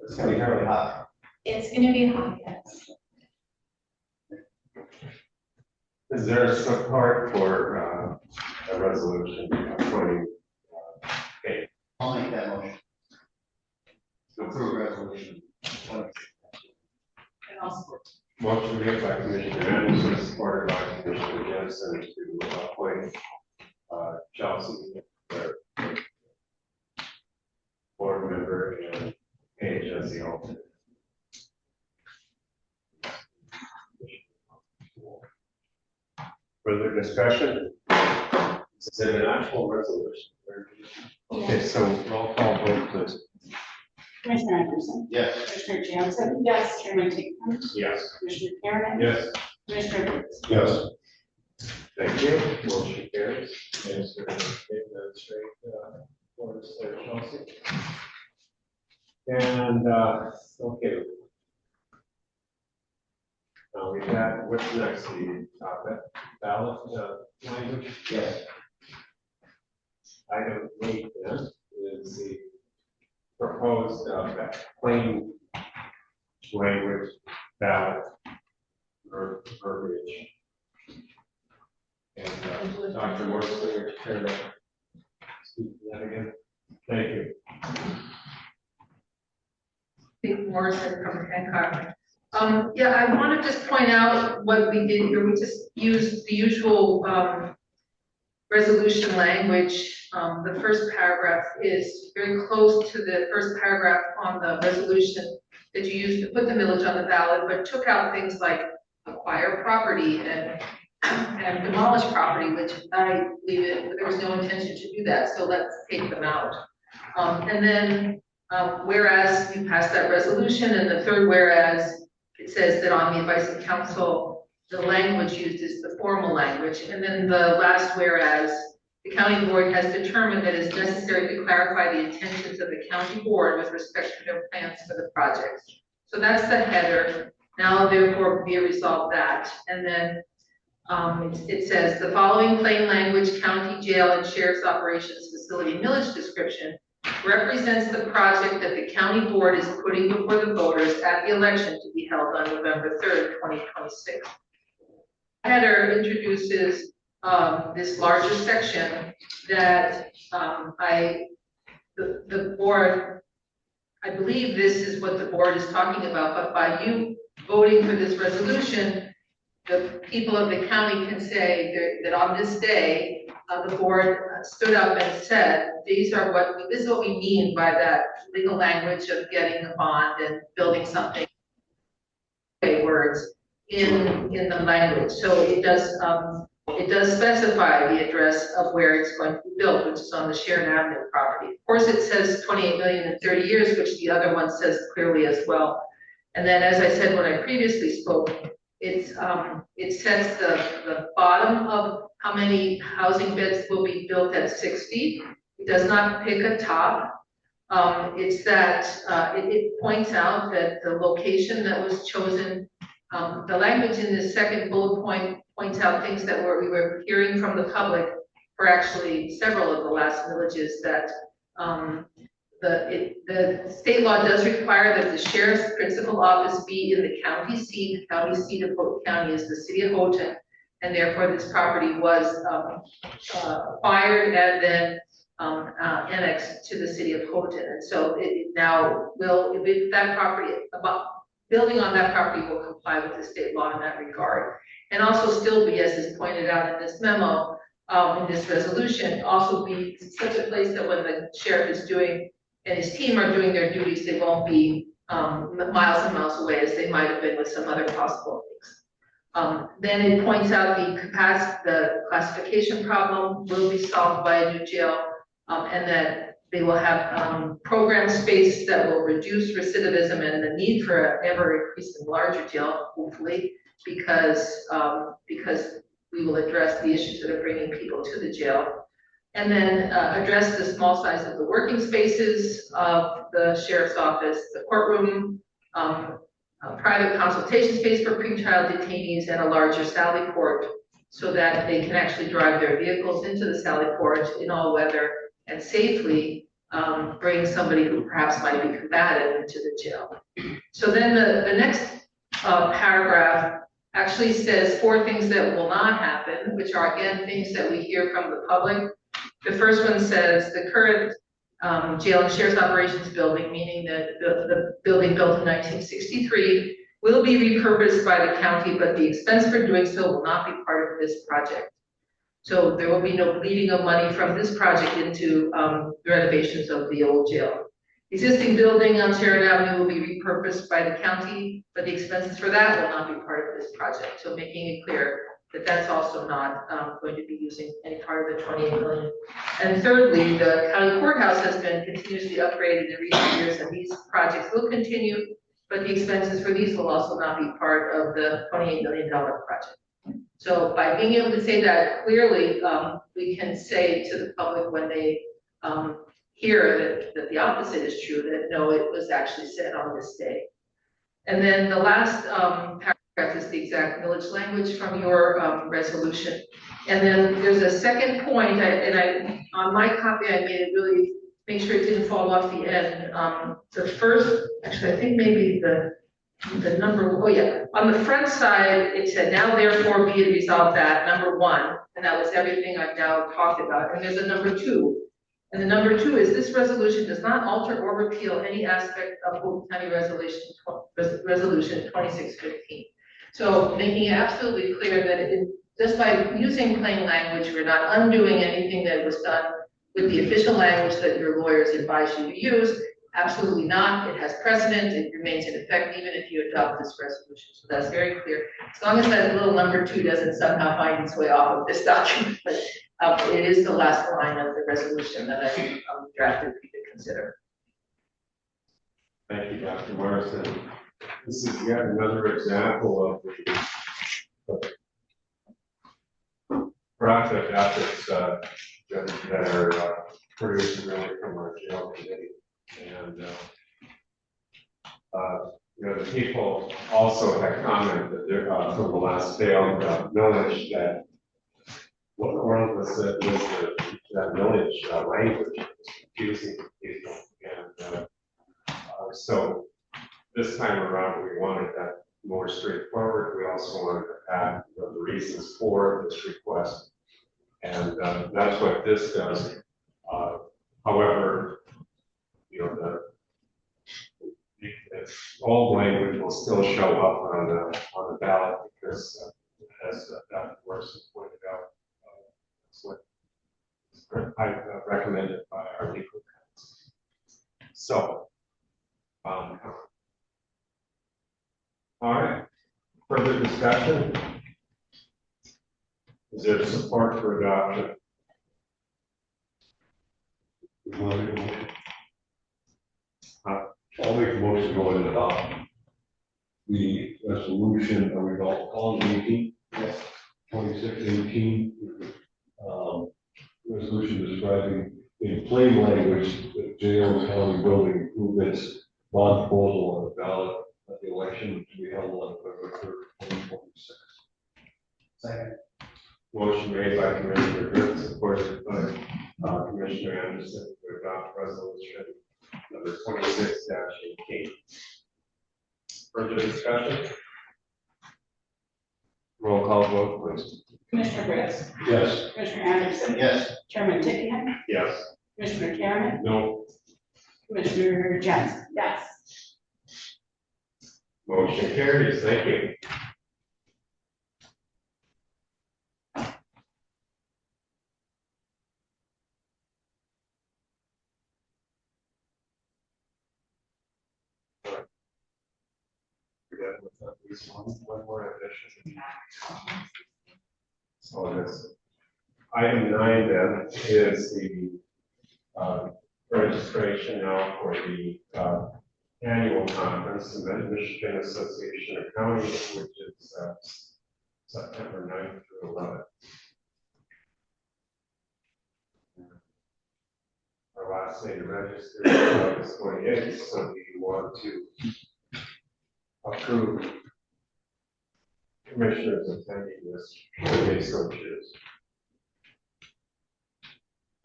It's gonna be fairly hot. It's gonna be high, yes. Is there support for a resolution appointing Paige? I'll make that motion. To approve resolution. And I'll support. Motion made by Commissioner Anderson, supported by Commissioner Jensen to appoint Chelsea, their board member, and Paige as the alternate. Further discussion? Is it an actual resolution? Okay, so roll call vote, please. Commissioner Anderson? Yes. Commissioner Jansen? Yes. Chairman Tickner? Yes. Commissioner Cameron? Yes. Commissioner Briggs? Yes. Thank you. Motion carries. Thanks for getting that straight for us there, Chelsea. And, okay. Now we have, what's next? The ballot language? Yes. Item 8 then is the proposed plain language ballot verbiage. And Dr. Morrison, you're here to speak to that again. Thank you. Steve Morrison from Hancock. Yeah, I want to just point out what we did here. We just used the usual resolution language. The first paragraph is very close to the first paragraph on the resolution that you used to put the millage on the ballot, but took out things like acquire property and demolish property, which I leave it, but there was no intention to do that, so let's take them out. And then whereas you passed that resolution, and the third whereas, it says that on the advice of council, the language used is the formal language. And then the last whereas, the county board has determined that it's necessary to clarify the intentions of the county board with respect to their plans for the project. So that's the header. Now therefore be resolved that. And then it says the following plain language county jail and sheriff's operations facility millage description represents the project that the county board is putting before the voters at the election to be held on November 3rd, 2026. Header introduces this larger section that I the board, I believe this is what the board is talking about, but by you voting for this resolution, the people of the county can say that on this day, the board stood up and said, this is what we mean by that legal language of getting a bond and building something, words in the language. So it does specify the address of where it's going to be built, which is on the Sharon Avenue property. Of course, it says 28 million in 30 years, which the other one says clearly as well. And then, as I said when I previously spoke, it sets the bottom of how many housing beds will be built at 6 feet. It does not pick a top. It's that it points out that the location that was chosen, the language in this second bullet point points out things that we were hearing from the public for actually several of the last villages, that the state law does require that the sheriff's principal office be in the county seat. The county seat of Houghton County is the city of Houghton, and therefore this property was acquired and then annexed to the city of Houghton. And so it now will, if that property, building on that property will comply with the state law in that regard. And also still be, as is pointed out in this memo, in this resolution, also be such a place that when the sheriff is doing and his team are doing their duties, they won't be miles and miles away as they might have been with some other possible things. Then it points out the classification problem will be solved by a new jail, and that they will have program space that will reduce recidivism and the need for an ever increasing larger jail, hopefully, because we will address the issues that are bringing people to the jail. And then address the small size of the working spaces of the sheriff's office, the courtroom, private consultation space for pretrial detainees, and a larger Sally Port so that they can actually drive their vehicles into the Sally Port in all weather and safely bring somebody who perhaps might be combative into the jail. So then the next paragraph actually says 4 things that will not happen, which are again things that we hear from the public. The first one says the current jail and sheriff's operations building, meaning the building built in 1963, will be repurposed by the county, but the expense for doing so will not be part of this project. So there will be no bleeding of money from this project into the renovations of the old jail. Existing building on Sharon Avenue will be repurposed by the county, but the expenses for that will not be part of this project. So making it clear that that's also not going to be using any part of the 28 million. And thirdly, the county courthouse has been continuously upgraded in recent years, and these projects will continue, but the expenses for these will also not be part of the $28 million project. So by being able to say that clearly, we can say to the public when they hear that the opposite is true, that no, it was actually said on this day. And then the last paragraph is the exact village language from your resolution. And then there's a second point, on my copy, I made it really make sure it didn't fall off the end. The first, actually, I think maybe the number, oh yeah, on the front side, it said, now therefore be it resolved that, number 1, and that was everything I've now talked about. And there's a number 2. And the number 2 is this resolution does not alter or repeal any aspect of Houghton County Resolution 2615. So making it absolutely clear that just by using plain language, we're not undoing anything that was done with the official language that your lawyers advise you to use. Absolutely not. It has precedent. It remains in effect even if you adopt this resolution. So that's very clear. As long as that little number 2 doesn't somehow find its way off of this document. But it is the last line of the resolution that I drafted for you to consider. Thank you, Dr. Morrison. This is yet another example of the project efforts that are produced really from our jail committee. And the people also had commented from the last failed village that what in the world was that village language was confusing people. And so this time around, we wanted that more straightforward. We also wanted to add the reasons for this request. And that's what this does. However, off on the ballot because, as Dr. Morrison pointed out, that's what I recommended by our legal counsel. So, all right, further discussion? Is there support for adoption? I'll make a motion to go ahead and adopt the resolution, are we all meeting? Yes. 2618. Resolution describing in plain language the jail county building improvements bond proposal on the ballot at the election to be held on November 3rd, 2026. Second. Motion made by Commissioner Drift, supported by Commissioner Anderson to adopt resolution number 26-18. Further discussion? Roll call vote, please. Commissioner Fritz, Yes. Commissioner Anderson, Yes. Chairman Tiki, Yes. Commissioner Cameron, No. Commissioner Jensen. Yes. Motion carries. Thank you. One more addition. So this item 9 then is the registration now for the annual conference, the Michigan Association of Counties, which is September 9th through 11th. Our last day to register is August 28th, so we want to approve commissioners attending this, if they so choose.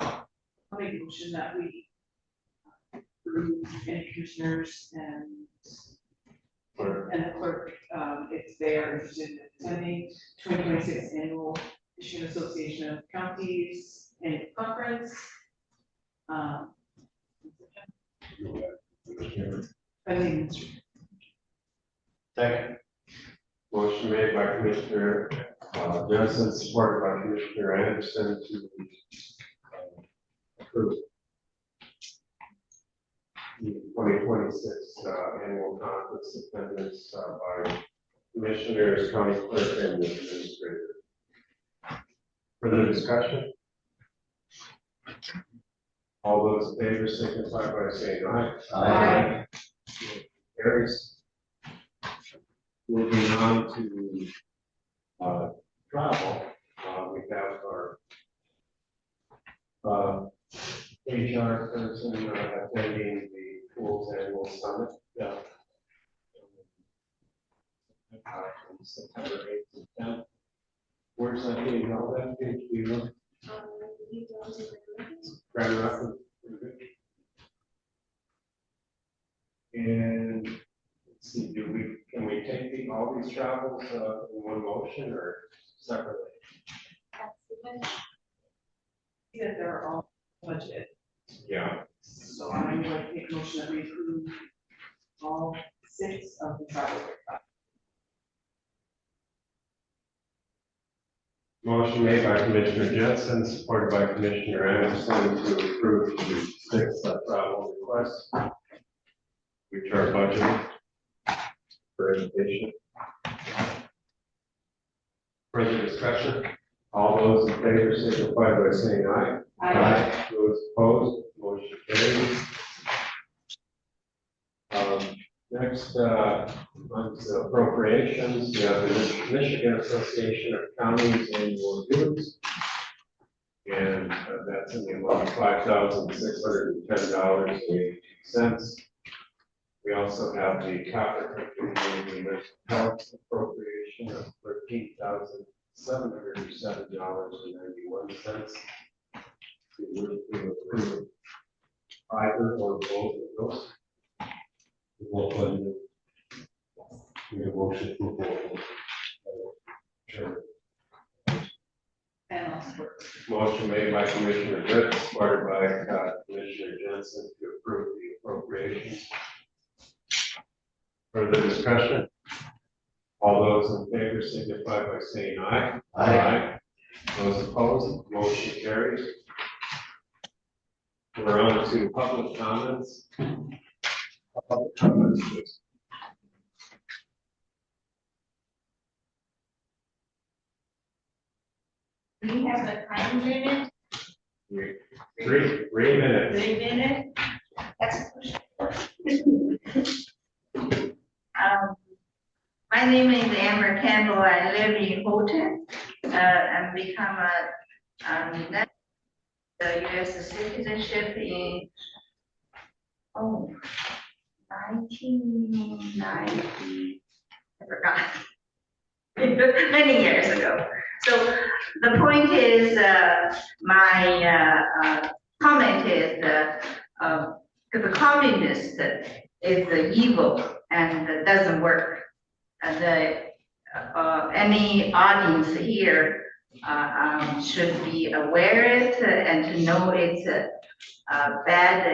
I'll make a motion that we approve any commissioners and the clerk, if they are interested in attending 2026 annual Michigan Association of Counties and conference. I think Second. Motion made by Commissioner Jensen, supported by Commissioner Anderson to approve the 2026 annual conference attendance by commissioners, county clerk, and the administrator. Further discussion? All those in favor signify by saying aye. Aye. Carries. Moving on to travel, we have our HR person attending the pool's annual summit. September 8th and 10th. Where's that being held at? Do you know? Grand Rapids. And let's see, can we take all these travels in one motion or separately? that they're all budgeted. Yeah. So I'm going to make a motion that we approve all 6 of the travel requests. Motion made by Commissioner Jensen, supported by Commissioner Anderson to approve the 6 travel requests, which are budgeted for education. Further discussion? All those in favor signify by saying aye. Aye. Those opposed, motion carries. Next, on to appropriations, we have the Michigan Association of Counties annual dues. And that's in the amount of $5,610.82. We also have the Copper Community Mental Health appropriation of $13,707.91. We would approve either or both of those. Well, we have a motion to approve. Sure. And I'll support. Motion made by Commissioner Britt, supported by Commissioner Jensen to approve the appropriations. Further discussion? All those in favor signify by saying aye. Aye. Those opposed, motion carries. We're on to public comments. Public comments, please. We have a time limit, 3 minutes. 3 minutes. That's my name is Amber Campbell. I live in Houghton. And become the U.S. citizenship in 1990. I forgot. Many years ago. So the point is, my comment is that the communist is evil and doesn't work. Any audience here should be aware of it and to know its bad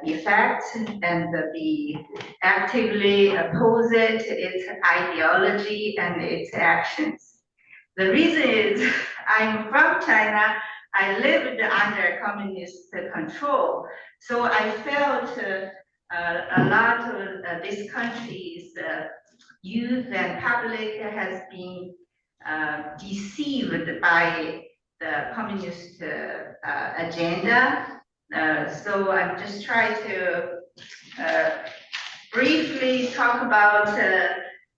effects and be actively oppose it, its ideology and its actions. The reason is I'm from China. I lived under communist control, so I felt a lot of this country's youth and public has been deceived by the communist agenda. So I'm just trying to briefly talk about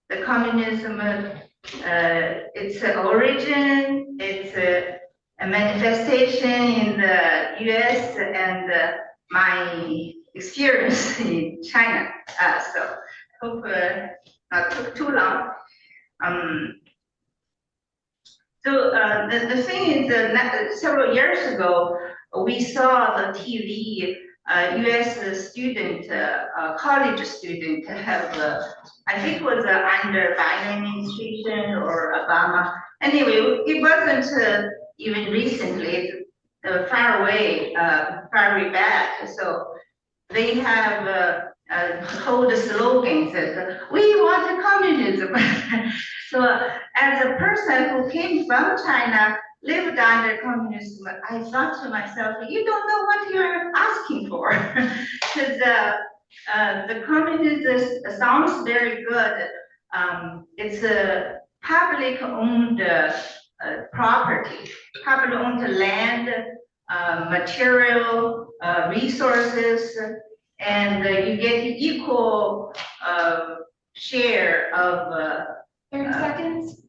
the communism, its origin, its a manifestation in the US and my experience in China. So I hope not took too long. So the thing is that several years ago, we saw the TV, US student, college student have, I think it was under Biden administration or Obama. Anyway, it wasn't even recently, far away, far way back. So they have hold slogans that we want communism. So as a person who came from China, lived under communism, I thought to myself, you don't know what you're asking for. Because the communism sounds very good. It's a public owned property, public owned land, material, resources, and you get equal share of 30 seconds.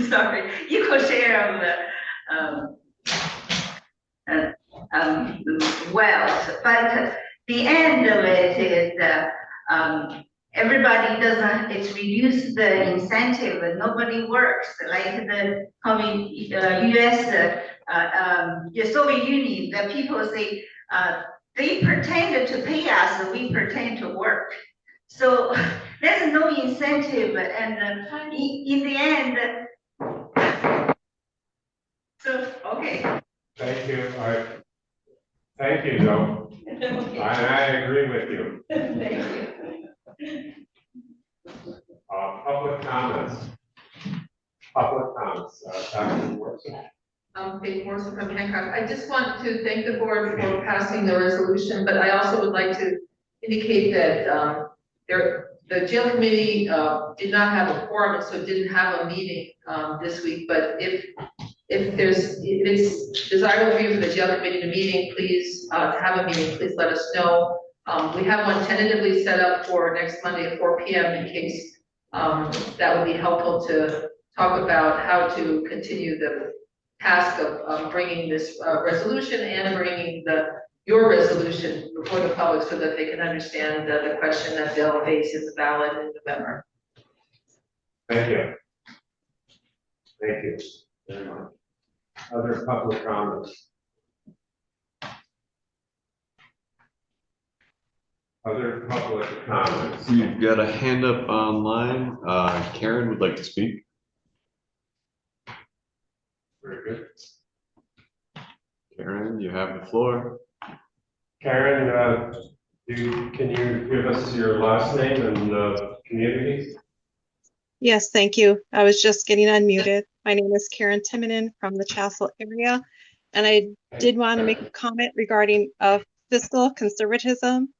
Sorry, equal share of wealth. But the end of it is everybody doesn't. It's reduced the incentive, and nobody works. Like the U.S. The Soviet Union, the people say. They pretend to pay us, we pretend to work. So there's no incentive, and in the end, so, okay. Thank you. Thank you, Joe. Okay. I agree with you. Thank you. Public comments. Public comments. Dr. Morrison. Kate Morrison from Hancock. I just want to thank the board for passing the resolution, but I also would like to indicate that the jail committee did not have a quorum, and so didn't have a meeting this week. But if it's desirable for you for the jail committee to have a meeting, please let us know. We have one tentatively set up for next Monday at 4 p.m. in case that would be helpful to talk about how to continue the task of bringing this resolution and bringing your resolution before the public so that they can understand the question that they'll face is valid in November. Thank you. Thank you very much. Other public comments? Other public comments? We've got a hand up online. Karen would like to speak. Very good. Karen, you have the floor. Karen, can you give us your last name and community? Yes, thank you. I was just getting unmuted. My name is Karen Timonen from the Chassell area, and I did want to make a comment regarding fiscal conservatism.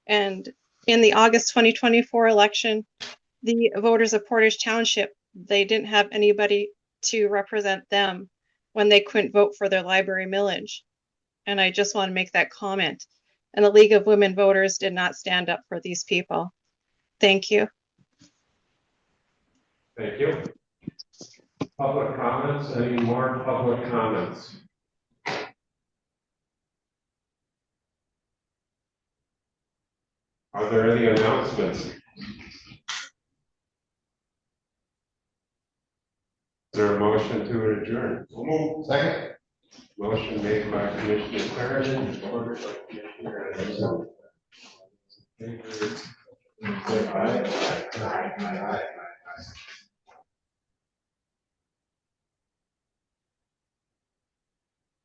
And in the August 2024 election, the voters of Portage Township, they didn't have anybody to represent them when they couldn't vote for their library millage. And I just want to make that comment. And the League of Women Voters did not stand up for these people. Thank you. Thank you. Public comments, any more public comments? Are there any announcements? Is there a motion to adjourn? Second. Motion made by Commissioner Clarendon, supported by Commissioner Anderson. Say aye. Aye.